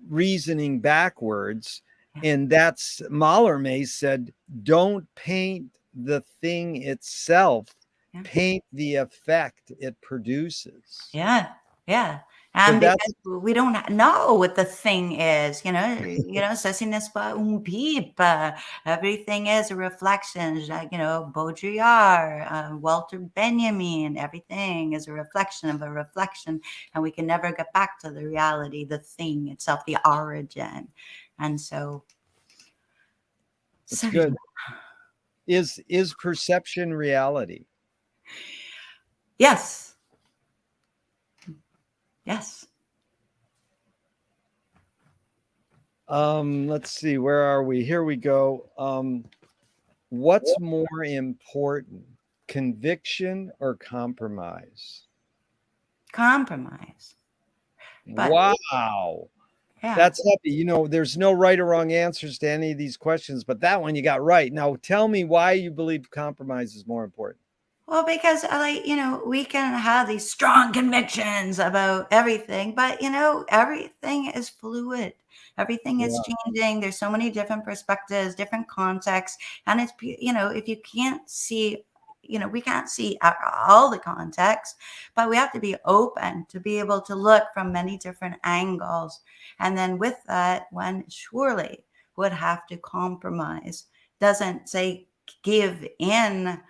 reasoning backwards. Yeah. And that's Mallarmé said, don't paint the thing itself, Yeah. paint the effect it produces. Yeah. Yeah. So And that's because we don't know what the thing is, ceci n'est pas un pipe. Everything is a reflection. Like, Baudrillard, Walter Benjamin, everything is a reflection of a reflection. And we can never get back to the reality, the thing itself, the origin. And so, that's so good. Is perception reality? yes. Yes. Let's see, where are we? Here we go. What's more important, conviction or compromise? Compromise. But Wow. yeah. That's heavy. There's no right or wrong answers to any of these questions, but that one you got right. Now tell me why you believe compromise is more important. Well, because we can have these strong convictions about everything, but everything is fluid. Everything is Yeah. changing. There's so many different perspectives, different contexts, and if you can't see, we can't see all the context, but we have to be open to be able to look from many different angles. And then with that, one surely would have to compromise. Doesn't say give in,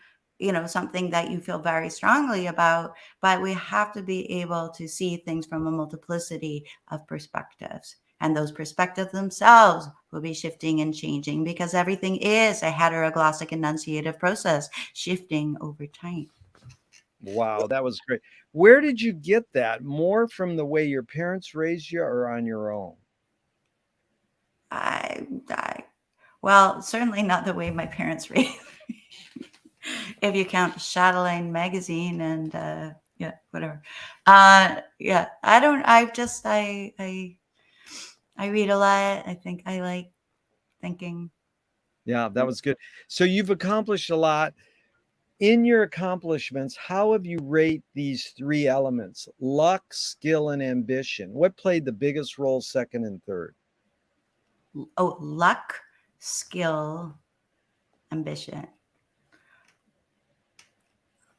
something that you feel very strongly about, but we have to be able to see things from a multiplicity of perspectives. And those perspectives themselves will be shifting and changing because everything is a heteroglossic enunciative process shifting over time. Wow, that was great. Where did you get that? More from the way your parents raised you or on your own? I well, certainly not the way my parents raised me. If you count Chatelaine magazine and yeah, whatever. Yeah, I don't. I read a lot. I think I like thinking. Yeah, that was good. So you've accomplished a lot. In your accomplishments, how have you rate these three elements: luck, skill, and ambition? What played the biggest role, second and third? Oh, luck, skill, ambition.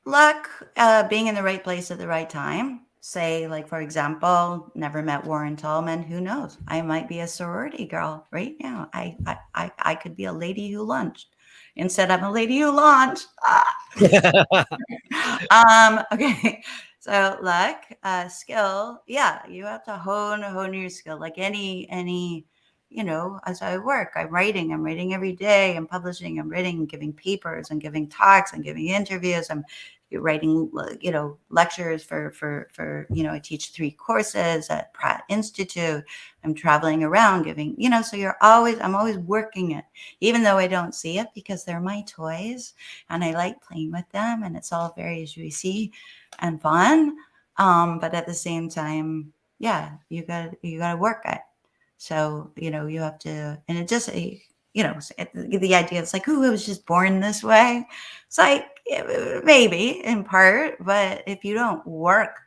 Luck, being in the right place at the right time. say, like, for example, never met Warren Tallman. Who knows? I might be a sorority girl right now. I could be a lady who lunched. Instead, I'm a lady who launched. Okay. So luck, skill. Yeah, you have to hone your skill. Like any, as I work, I'm writing every day. I'm publishing, I'm writing, giving papers, I'm giving talks, I'm giving interviews, I'm writing, lectures for, I teach 3 courses at Pratt Institute. I'm traveling around giving, so I'm always working it, even though I don't see it because they're my toys and I like playing with them and it's all very juicy and fun. But at the same time, yeah, you gotta work it. So, you have to, and it just, the idea is like, oh, I was just born this way. It's like, maybe in part, but if you don't work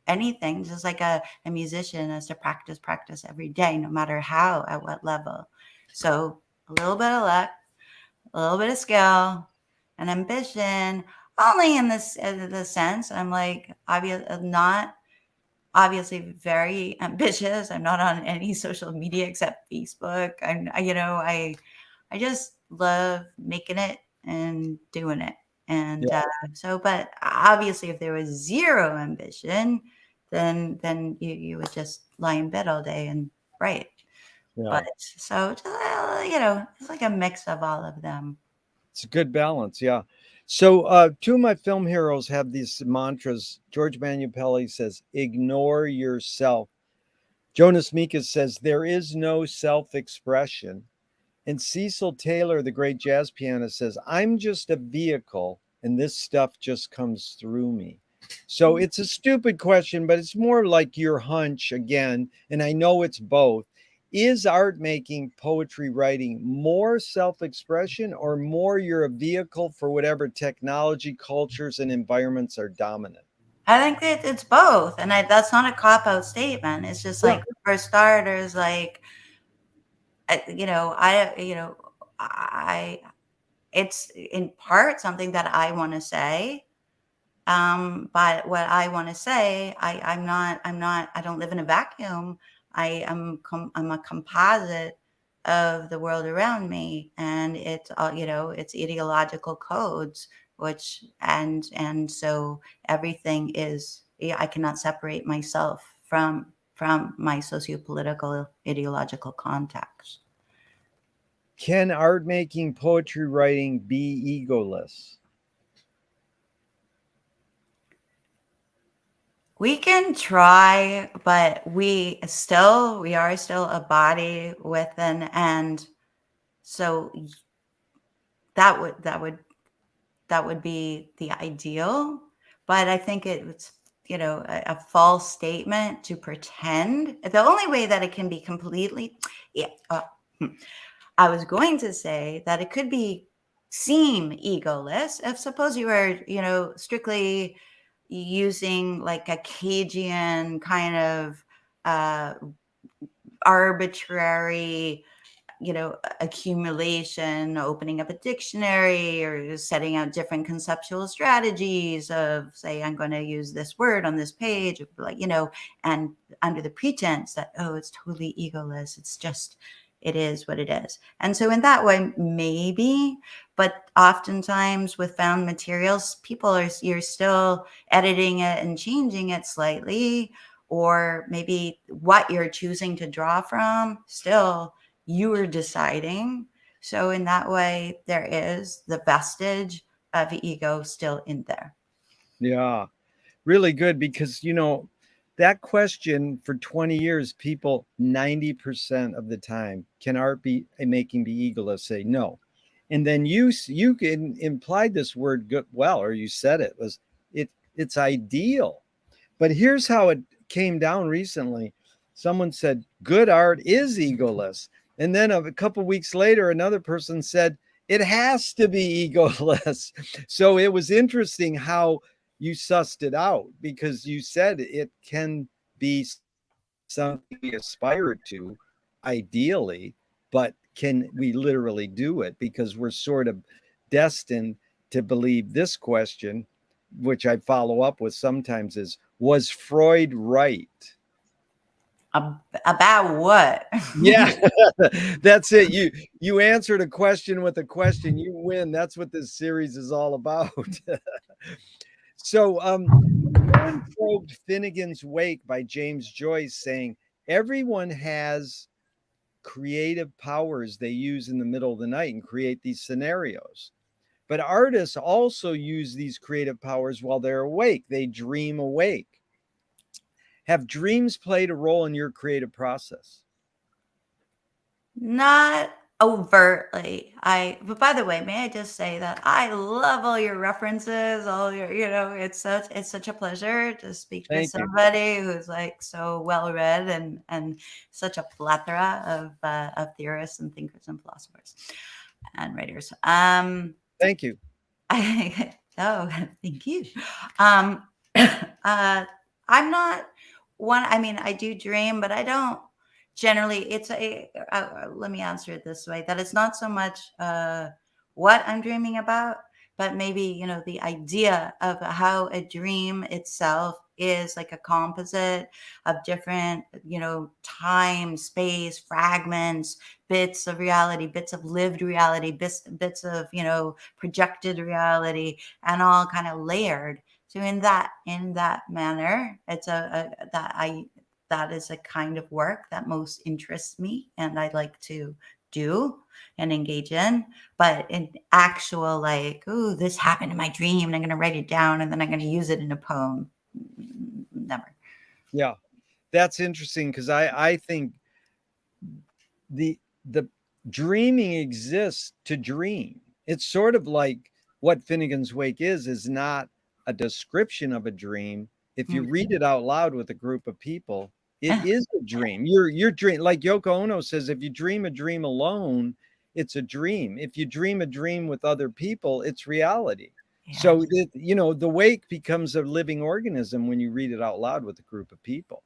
anything, just like a musician has to practice every day, no matter how, at what level. So a little bit of luck, a little bit of skill, and ambition, only in the sense I'm like, not obviously very ambitious. I'm not on any social media except Facebook. I just love making it and doing it. And Yeah. but obviously, if there was zero ambition, then you would just lie in bed all day and write. Yeah. But so it's like a mix of all of them. It's a good balance. Yeah. So, 2 of my film heroes have these mantras. George Manupelli says, ignore yourself. Jonas Mekas says, there is no self expression. And Cecil Taylor, the great jazz pianist, says, I'm just a vehicle and this stuff just comes through me. So it's a stupid question, but it's more like your hunch again. And I know it's both. Is art making, poetry writing more self expression or more you're a vehicle for whatever technology, cultures, and environments are dominant? I think that it's both, and that's not a cop out statement. It's just Yeah. like for starters, like I it's in part something that I want to say. But what I want to say, I don't live in a vacuum. I'm a composite of the world around me, and it's it's ideological codes, which and so everything is, yeah, I cannot separate myself from my sociopolitical ideological context. Can art making, poetry writing be egoless? We can try, but we are still a body with an end. So that would that would that would be the ideal. But I think it's a false statement to pretend. The only way that it can be completely, yeah. I was going to say that it could seem egoless if suppose you were, strictly using like a Cajun kind of uh, arbitrary, accumulation, opening up a dictionary or setting out different conceptual strategies of, say, I'm going to use this word on this page, like, and under the pretense that, oh, it's totally egoless. It's just, it is what it is. And so in that way, maybe, but oftentimes with found materials, you're still editing it and changing it slightly, or maybe what you're choosing to draw from still you are deciding. So in that way, there is the vestige of ego still in there. Yeah. Really good because that question for 20 years, people 90% of the time, can art be making be egoless, say no. And then you can implied this word good, well, or you said it was it's ideal. But here's how it came down recently. Someone said good art is egoless, and then a couple weeks later another person said it has to be egoless. So it was interesting how you sussed it out because you said it can be something we aspire to ideally, but can we literally do it? Because we're sort of destined to believe this question, which I follow up with sometimes, is Was Freud right? About what? Yeah, that's it. You answered a question with a question. You win. That's what this series is all about. So, McMillan probed Finnegan's Wake by James Joyce, saying everyone has creative powers they use in the middle of the night and create these scenarios. But artists also use these creative powers while they're awake. They dream awake. Have dreams played a role in your creative process? Not overtly. But by the way, may I just say that I love all your references, all your, it's such a pleasure to speak with Thank you. somebody who's like so well read and such a plethora of theorists and thinkers and philosophers and writers. Thank you. Oh, thank you. Um, I'm not one. I mean, I do dream, but I don't generally. Let me answer it this way: that it's not so much what I'm dreaming about, but maybe the idea of how a dream itself is like a composite of different time, space, fragments, bits of reality, bits of lived reality, bits of projected reality, and all kind of layered. So in that manner, it's that is a kind of work that most interests me and I like to do and engage in. But in actual, like, oh, this happened in my dream and I'm going to write it down and then I'm going to use it in a poem, never. Yeah, that's interesting because I think the dreaming exists to dream. It's sort of like what Finnegan's Wake is not a description of a dream. If you read it out loud with a group of people, it is a dream. Your dream, like Yoko Ono says, if you dream a dream alone, it's a dream. If you dream a dream with other people, it's reality. Yeah. So the wake becomes a living organism when you read it out loud with a group of people.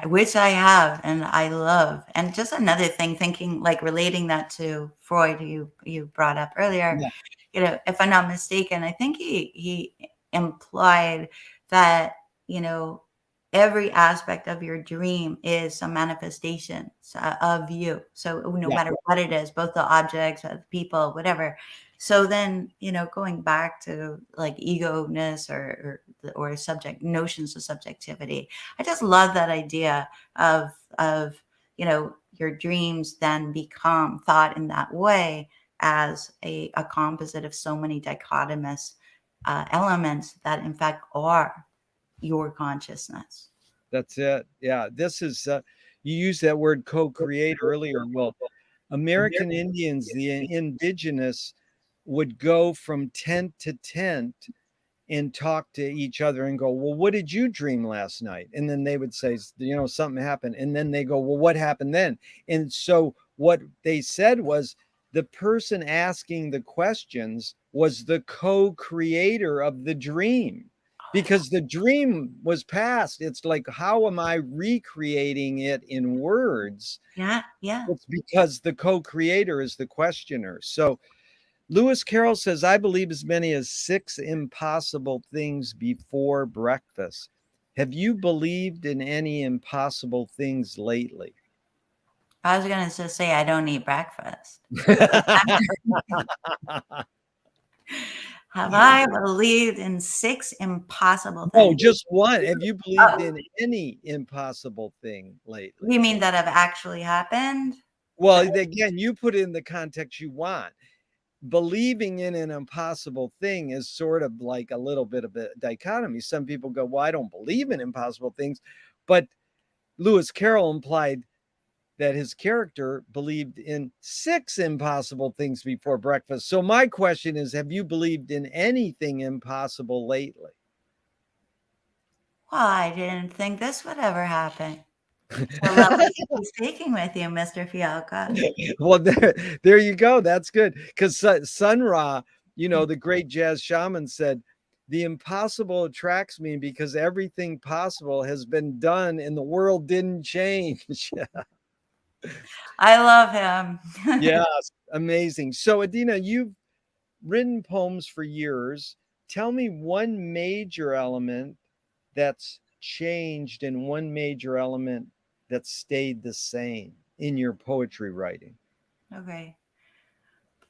Which I have and I love. And just another thing, thinking like relating that to Freud, who you brought up earlier, if I'm not mistaken, I think he implied that, every aspect of your dream is a manifestation of you. So no matter what it is, both the objects, the people, whatever. So then, going back to like ego-ness or notions of subjectivity, I just love that idea of your dreams then become thought in that way as a composite of so many dichotomous elements that in fact are your consciousness. That's it. Yeah, this is you used that word co-create earlier. Well, American Indians, the indigenous, would go from tent to tent and talk to each other and go, well, what did you dream last night? And then they would say, something happened. And then they go, well, what happened then? And so what they said was the person asking the questions was the co-creator of the dream because the dream was past. It's like, how am I recreating it in words? Yeah. It's because the co-creator is the questioner. So Lewis Carroll says, I believe as many as 6 impossible things before breakfast. Have you believed in any impossible things lately? I was going to just say I don't eat breakfast. Have I believed in 6 impossible things? No, just one. Have you believed in any impossible thing lately? You mean that have actually happened? Well, again, you put it in the context you want. Believing in an impossible thing is sort of like a little bit of a dichotomy. Some people go, well, I don't believe in impossible things. But Lewis Carroll implied that his character believed in 6 impossible things before breakfast. So my question is, have you believed in anything impossible lately? Well, I didn't think this would ever happen. So lovely to be speaking with you, Mr. Fialka. Well, there you go. That's good. Because Sun Ra, the great jazz shaman, said, the impossible attracts me because everything possible has been done and the world didn't change. I love him. Yes, amazing. So, Adeena, you've written poems for years. Tell me one major element that's changed and one major element that stayed the same in your poetry writing? Okay.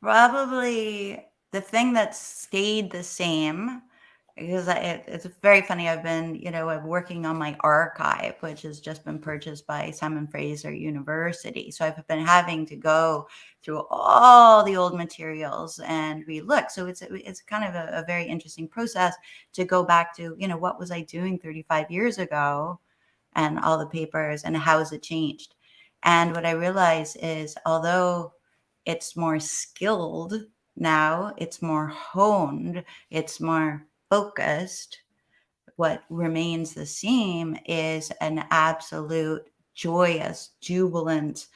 Probably the thing that stayed the same, because it's very funny. I've been, I'm working on my archive, which has just been purchased by Simon Fraser University. So I've been having to go through all the old materials and relook. So it's kind of a very interesting process to go back to, what was I doing 35 years ago, and all the papers, and how has it changed. And what I realize is, although it's more skilled now, it's more honed, it's more focused, what remains the same is an absolute joyous, jubilant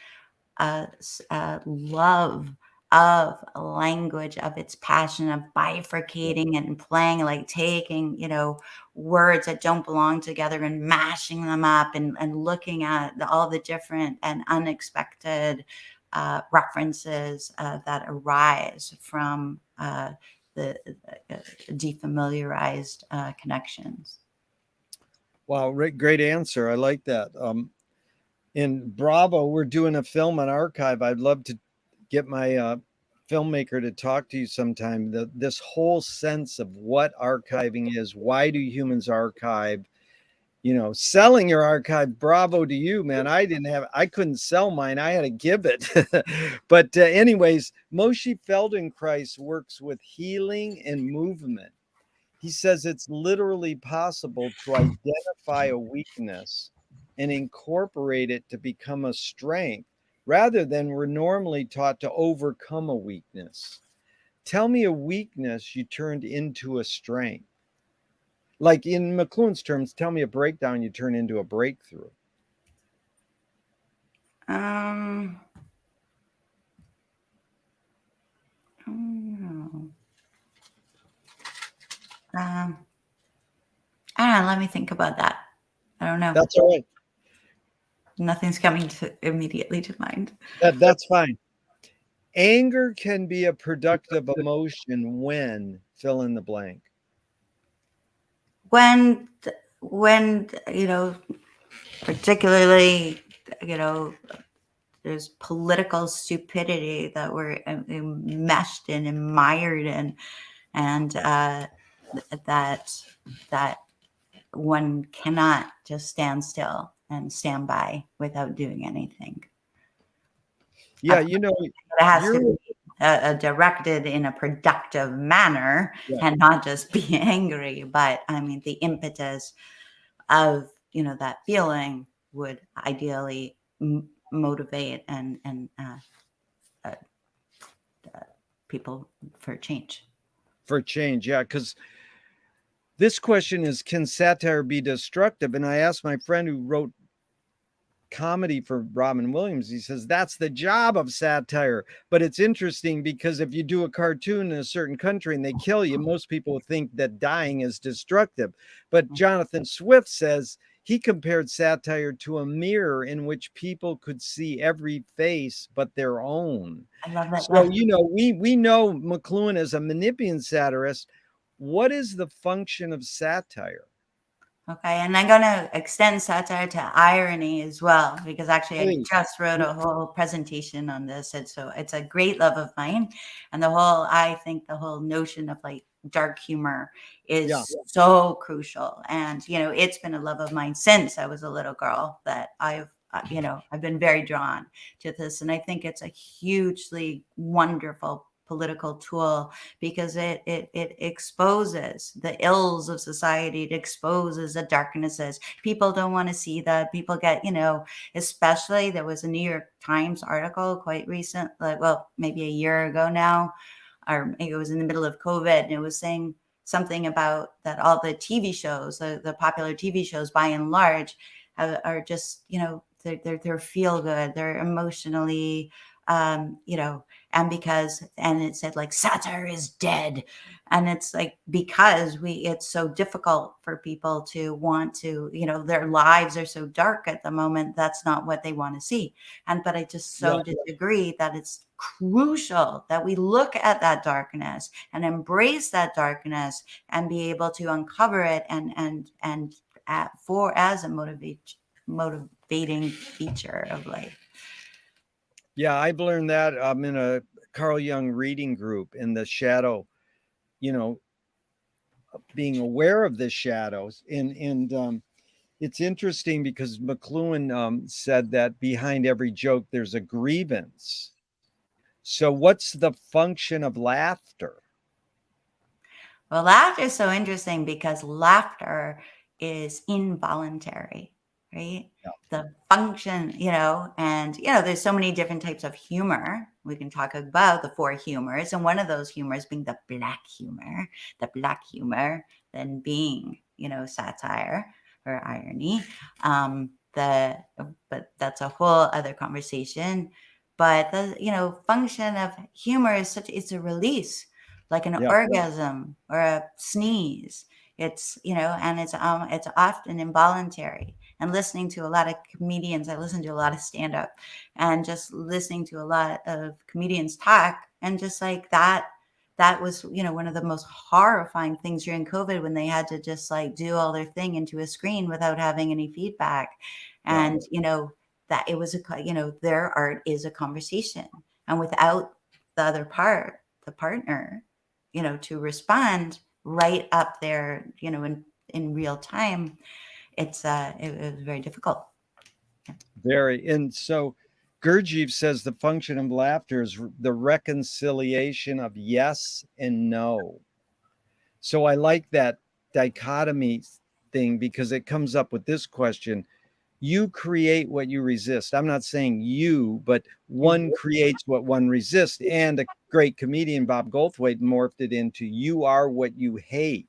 love of language, of its passion, of bifurcating and playing, like taking, words that don't belong together and mashing them up, and looking at all the different and unexpected references that arise from the defamiliarized connections. Wow, great answer. I like that. In Bravo, we're doing a film on archive. I'd love to get my filmmaker to talk to you sometime. This whole sense of what archiving is, why do humans archive? Selling your archive, bravo to you, man. I couldn't sell mine. I had to give it. But anyways, Moshe Feldenkrais works with healing and movement. He says it's literally possible to identify a weakness and incorporate it to become a strength rather than we're normally taught to overcome a weakness. Tell me a weakness you turned into a strength. Like in McLuhan's terms, tell me a breakdown you turn into a breakthrough. Um, I don't know. I don't know. Let me think about that. I don't know. That's all right. Nothing's coming immediately to mind. That's fine. Anger can be a productive emotion when fill in the blank. When, particularly, there's political stupidity that we're enmeshed in and mired in, and that one cannot just stand still and stand by without doing anything. Yeah, it has to be directed in a productive manner, and not just be angry. But I mean, the impetus of that feeling would ideally motivate and people for change. For change, yeah, because this question is, can satire be destructive? And I asked my friend who wrote comedy for Robin Williams. He says that's the job of satire. But it's interesting because if you do a cartoon in a certain country and they kill you, most people think that dying is destructive. But Jonathan Swift says he compared satire to a mirror in which people could see every face but their own. I love that. So, we know McLuhan as a manipulative satirist. What is the function of satire? Okay, and I'm going to extend satire to irony as well, because actually I just wrote a whole presentation on this, and so it's a great love of mine. And I think the whole notion of like dark humor is so crucial, and it's been a love of mine since I was a little girl, that I've been very drawn to this, and I think it's a hugely wonderful political tool, because it exposes the ills of society. It exposes the darknesses. People don't want to see that. People get, especially, there was a New York Times article quite recent, maybe a year ago now, or maybe it was in the middle of COVID, and it was saying something about that all the TV shows, the popular TV shows by and large, are just, they're feel good, they're emotionally, and it said like satire is dead, and it's like, because it's so difficult for people to want to, their lives are so dark at the moment, that's not what they want to see. But I just so disagree that it's crucial that we look at that darkness and embrace that darkness and be able to uncover it and as a motivating feature of life. Yeah, I've learned that I'm in a Carl Jung reading group in the shadow, you know, being aware of the shadows. And it's interesting because McLuhan said that behind every joke, there's a grievance. So what's the function of laughter? Well, laughter is so interesting because laughter is involuntary, right? Yeah. The function, and there's so many different types of humor. We can talk about the four humors, and one of those humors being the black humor, then being, satire or irony. But that's a whole other conversation. But the function of humor is it's a release, like an Yeah. orgasm or a sneeze. It's and it's often involuntary. And listening to a lot of comedians, I listen to a lot of stand up, and just listening to a lot of comedians talk, and just like that was one of the most horrifying things during COVID, when they had to just like do all their thing into a screen without having any feedback. And that it was their art is a conversation, and without the other part, the partner, to respond right up there, in real time, it was very difficult. Very. And so Gurdjieff says the function of laughter is the reconciliation of yes and no. So I like that dichotomy thing because it comes up with this question. You create what you resist. I'm not saying you, but one creates what one resists. And a great comedian, Bob Goldthwait, morphed it into you are what you hate.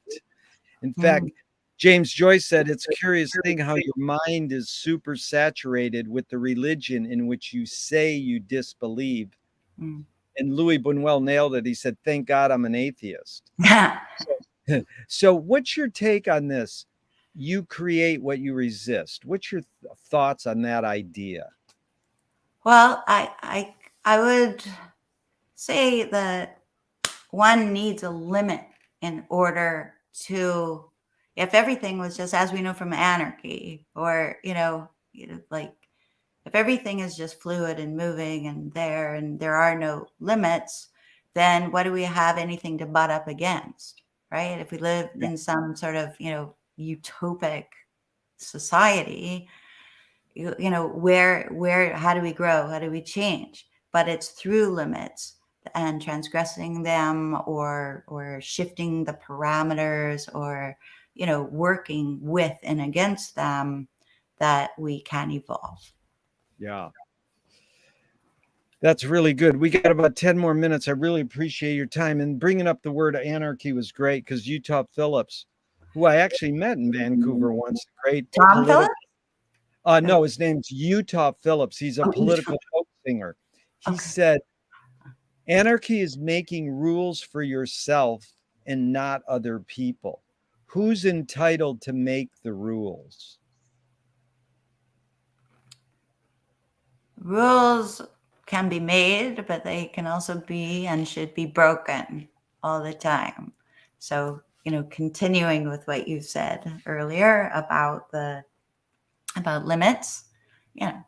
In fact, James Joyce said it's a curious thing how your mind is super saturated with the religion in which you say you disbelieve. And Louis Buñuel nailed it. He said, thank God I'm an atheist. So what's your take on this? You create what you resist. What's your thoughts on that idea? Well, I would say that one needs a limit in order to, if everything was just as we know from Anarchy, or like if everything is just fluid and moving and there are no limits, then what do we have anything to butt up against, right? If we live in some sort of utopic society, where how do we grow, how do we change? But it's through limits and transgressing them, or shifting the parameters, or working with and against them, that we can evolve. Yeah. That's really good. We got about 10 more minutes. I really appreciate your time. And bringing up the word anarchy was great because Utah Phillips, who I actually met in Vancouver once, great Tom political. Phillips? No, his name's Utah Phillips. He's a political folk singer. He said, anarchy is making rules for yourself and not other people. Who's entitled to make the rules? Rules can be made, but they can also be and should be broken all the time. So, continuing with what you said earlier about limits, there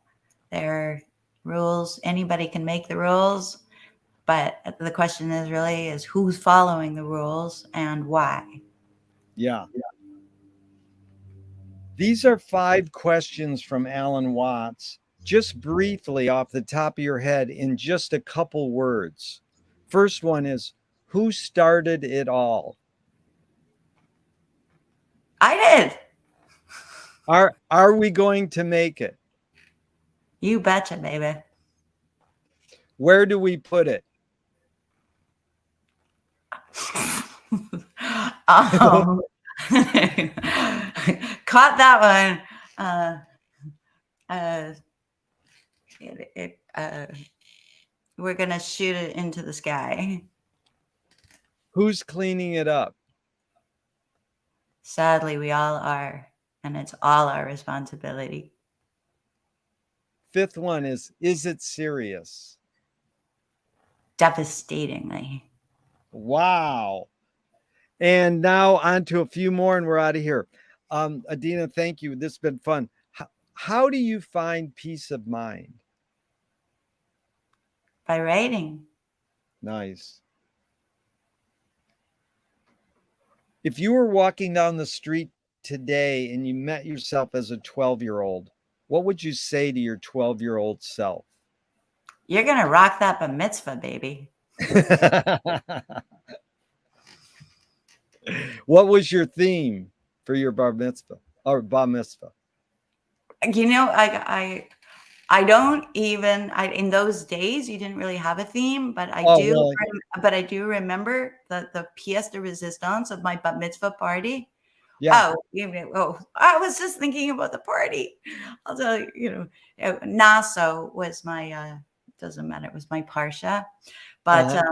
are rules. Anybody can make the rules, but the question is who's following the rules and why. Yeah. These are 5 questions from Alan Watts, just briefly off the top of your head in just a couple words. First one is, who started it all? I did. Are we going to make it? You betcha, baby. Where do we put it? Caught that one. We're gonna shoot it into the sky. Who's cleaning it up? Sadly, we all are, and it's all our responsibility. Fifth one is it serious? Devastatingly. Wow. And now on to a few more and we're out of here. Adeena, thank you. This has been fun. How do you find peace of mind? By writing. Nice. If you were walking down the street today and you met yourself as a 12-year-old, what would you say to your 12-year-old self? You're going to rock that bar mitzvah, baby. What was your theme for your bar mitzvah or bar mitzvah? You know, I don't even, in those days, you didn't really have a theme, but I Oh, do, really? but I do remember the pièce de resistance of my bat mitzvah party. Yeah. I was just thinking about the party. I'll tell you, Naso was my, doesn't matter, it was my parsha, but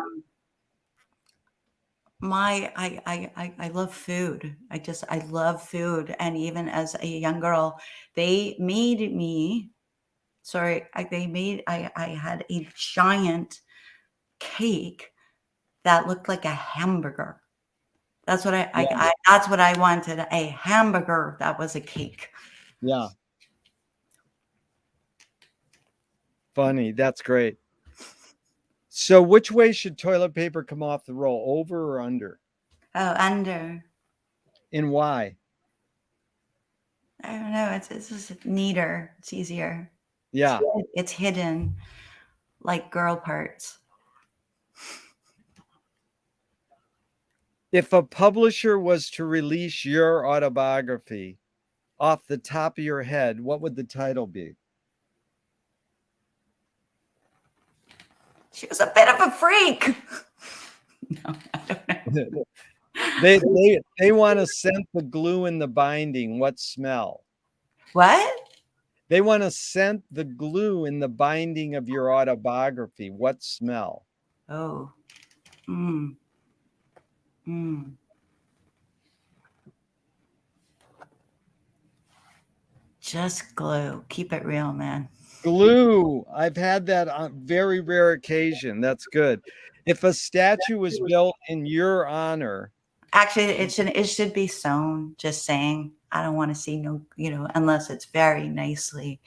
I love food. I love food. And even as a young girl, they made me, I had a giant cake that looked like a hamburger. That's what that's what I wanted, a hamburger that was a cake. Yeah. Funny. That's great. So which way should toilet paper come off the roll, over or under? Oh, under. And why? I don't know. It's just neater. It's easier. Yeah. It's hidden like girl parts. If a publisher was to release your autobiography off the top of your head, what would the title be? She was a bit of a freak. No, I don't know. They want to scent the glue in the binding. What smell? What? They want to scent the glue in the binding of your autobiography. What smell? Oh. Just glue. Keep it real, man. Glue. I've had that on very rare occasion. That's good. If a statue was built in your honor. Actually, it should be sewn. Just saying. I don't want to see no, unless it's very nicely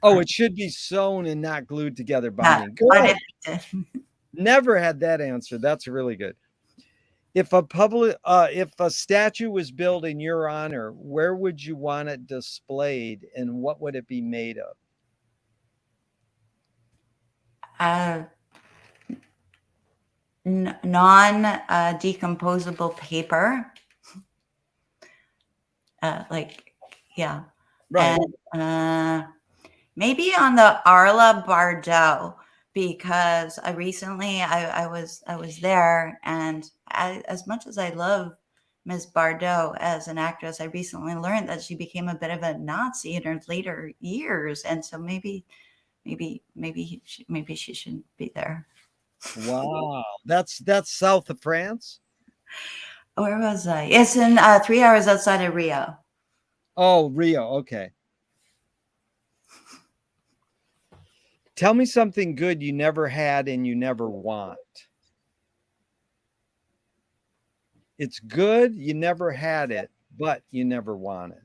Oh, it should be sewn and not glued together binding. Good. Never had that answer. That's really good. If a statue was built in your honor, where would you want it displayed, and what would it be made of? Non-decomposable paper. Yeah. Right. And maybe on the Arla Bardot, because I was there, and as much as I love Ms. Bardot as an actress, I recently learned that she became a bit of a Nazi in her later years, and so maybe she shouldn't be there. Wow, that's south of France. Where was I? It's in 3 hours outside of Rio. Oh, Rio. Okay. Tell me something good you never had and you never want. It's good, you never had it, but you never want it.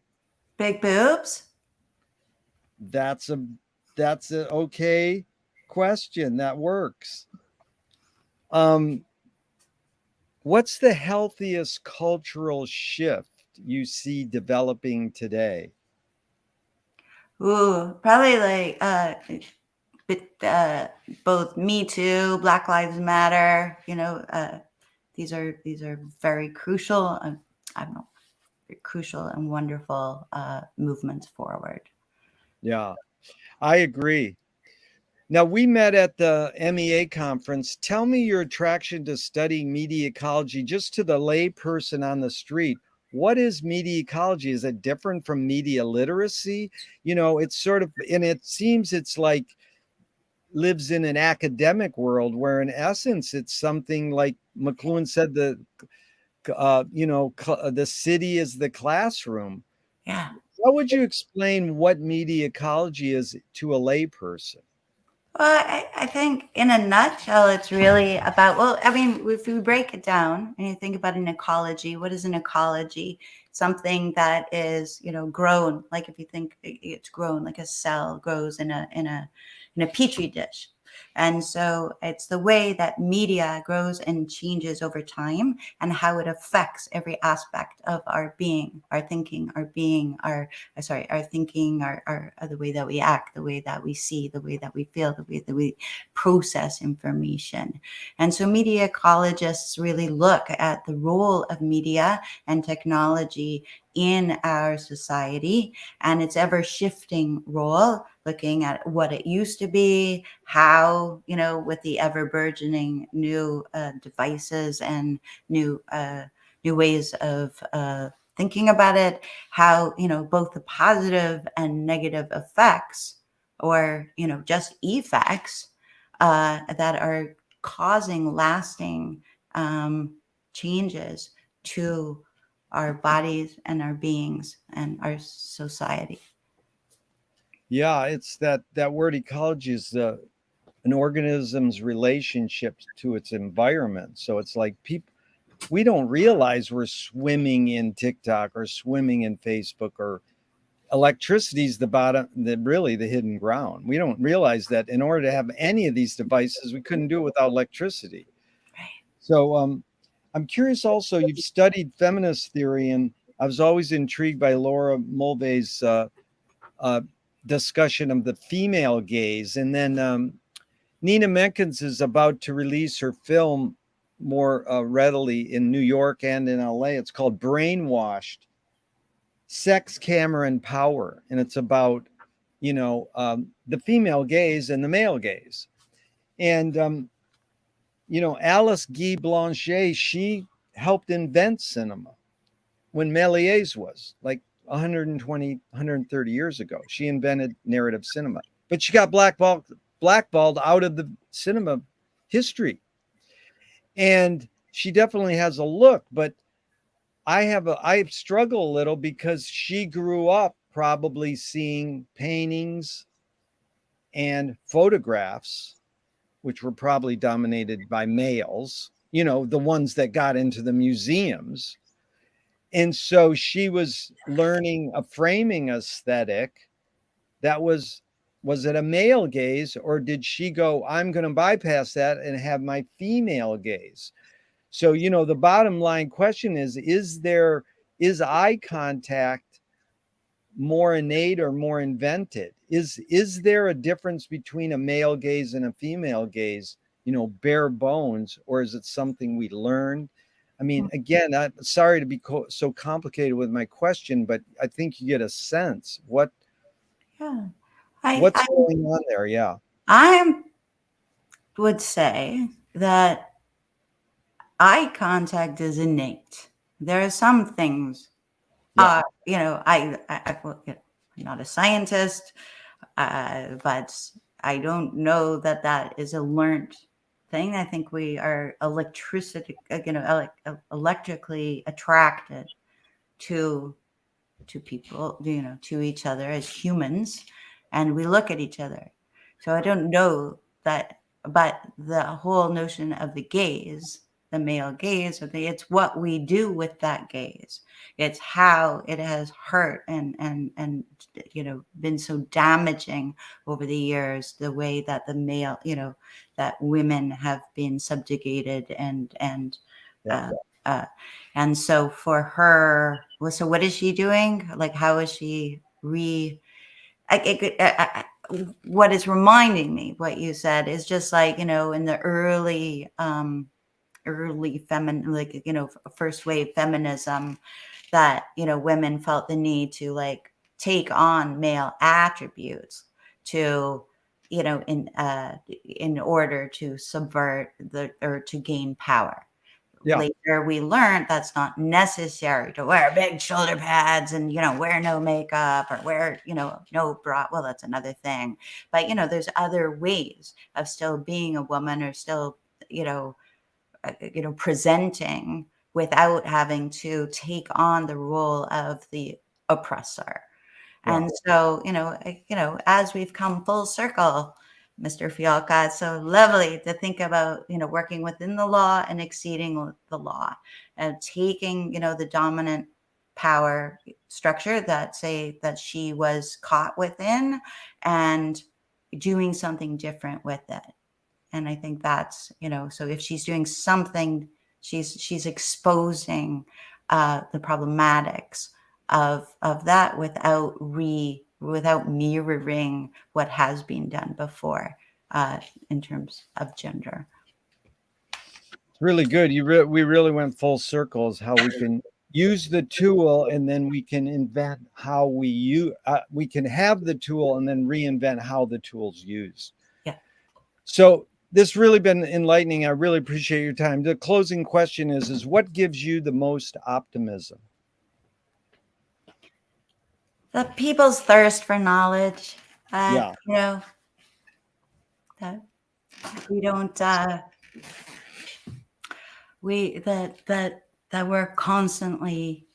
Big boobs? That's a okay question. That works. What's the healthiest cultural shift you see developing today? Ooh, probably like both Me Too, Black Lives Matter. These are very crucial. I don't know, crucial and wonderful movements forward. Yeah, I agree. Now, we met at the MEA conference. Tell me your attraction to studying media ecology, just to the lay person on the street. What is media ecology? Is it different from media literacy? It's sort of, and it seems it's like lives in an academic world where in essence, it's something like McLuhan said, the city is the classroom. Yeah. How would you explain what media ecology is to a lay person? Well, I think in a nutshell, it's really about, well, I mean, if we break it down and you think about an ecology, what is an ecology? Something that is, grown, like if you think it's grown, like a cell grows in a petri dish. And so it's the way that media grows and changes over time and how it affects every aspect of our being, our thinking, our being, our thinking, our the way that we act, the way that we see, the way that we feel, the way that we process information. And so media ecologists really look at the role of media and technology in our society and its ever shifting role, looking at what it used to be, how, with the ever burgeoning new devices and new ways of thinking about it, how, both the positive and negative effects, or, just effects that are causing lasting changes to our bodies and our beings and our society. Yeah, it's that word ecology is an organism's relationship to its environment. So it's like people, we don't realize we're swimming in TikTok or swimming in Facebook, or electricity is the bottom, really the hidden ground. We don't realize that in order to have any of these devices, we couldn't do it without electricity. So I'm curious also, you've studied feminist theory, and I was always intrigued by Laura Mulvey's uh, discussion of the female gaze. And then Nina Menkins is about to release her film more readily in New York and in LA. It's called Brainwashed: Sex, Camera, and Power. And it's about, the female gaze and the male gaze. And, Alice Guy Blanchet, she helped invent cinema when Méliès was like 120, 130 years ago. She invented narrative cinema, but she got blackballed out of the cinema history. And she definitely has a look, but I struggle a little because she grew up probably seeing paintings and photographs, which were probably dominated by males, the ones that got into the museums. And so she was learning a framing aesthetic that was it a male gaze, or did she go, I'm going to bypass that and have my female gaze? So, the bottom line question is eye contact more innate or more invented? Is there a difference between a male gaze and a female gaze, bare bones, or is it something we learn? I mean, again, I'm sorry to be so complicated with my question, but I think you get a sense Yeah. I, what's I, going on there. Yeah. I would say that eye contact is innate. There are some things, Yeah. well, I'm not a scientist, but I don't know that that is a learned thing. I think we are electrically attracted to people, to each other as humans, and we look at each other. So I don't know that, but the whole notion of the gaze, the male gaze, it's what we do with that gaze. It's how it has hurt and been so damaging over the years. The way that the male, that women have been subjugated and Yeah. uh, uh, and so for her, well, so what is she doing? Like, how is she what is reminding me, what you said, is just like, in the early feminine, like, first wave feminism, that, women felt the need to like take on male attributes to, in order to subvert or to gain power. Yeah. Later we learned that's not necessary to wear big shoulder pads and wear no makeup or wear no bra. Well, that's another thing, but there's other ways of still being a woman, or still presenting without having to take on the role of the oppressor. Yeah. And so as we've come full circle, Mr. Fialka. It's so lovely to think about, working within the law and exceeding the law, and taking, the dominant power structure that she was caught within, and doing something different with it. And I think that's, so if she's doing something, she's exposing the problematics of that without mirroring what has been done before in terms of gender. Really good. We really went full circles how we can use the tool, and then we can invent how we can have the tool and then reinvent how the tool's used. Yeah. So this really been enlightening. I really appreciate your time. The closing question is what gives you the most optimism? The people's thirst for knowledge. Yeah. That we don't that we're constantly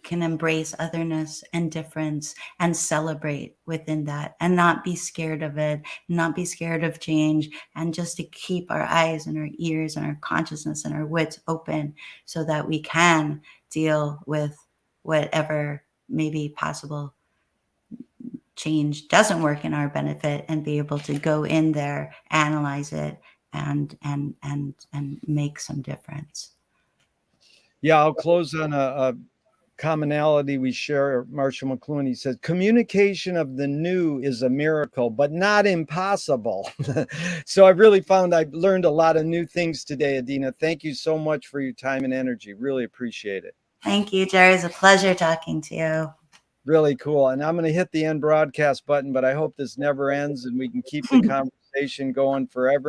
can embrace otherness and difference and celebrate within that, and not be scared of it, not be scared of change, and just to keep our eyes and our ears and our consciousness and our wits open so that we can deal with whatever may be possible change doesn't work in our benefit, and be able to go in there, analyze it, and make some difference. Yeah, I'll close on a commonality we share. Marshall McLuhan, he says, communication of the new is a miracle, but not impossible. So I really found I've learned a lot of new things today, Adeena. Thank you so much for your time and energy. Really appreciate it. Thank you, Jerry. It's a pleasure talking to you. Really cool. And I'm going to hit the end broadcast button, but I hope this never ends and we can keep the conversation going forever and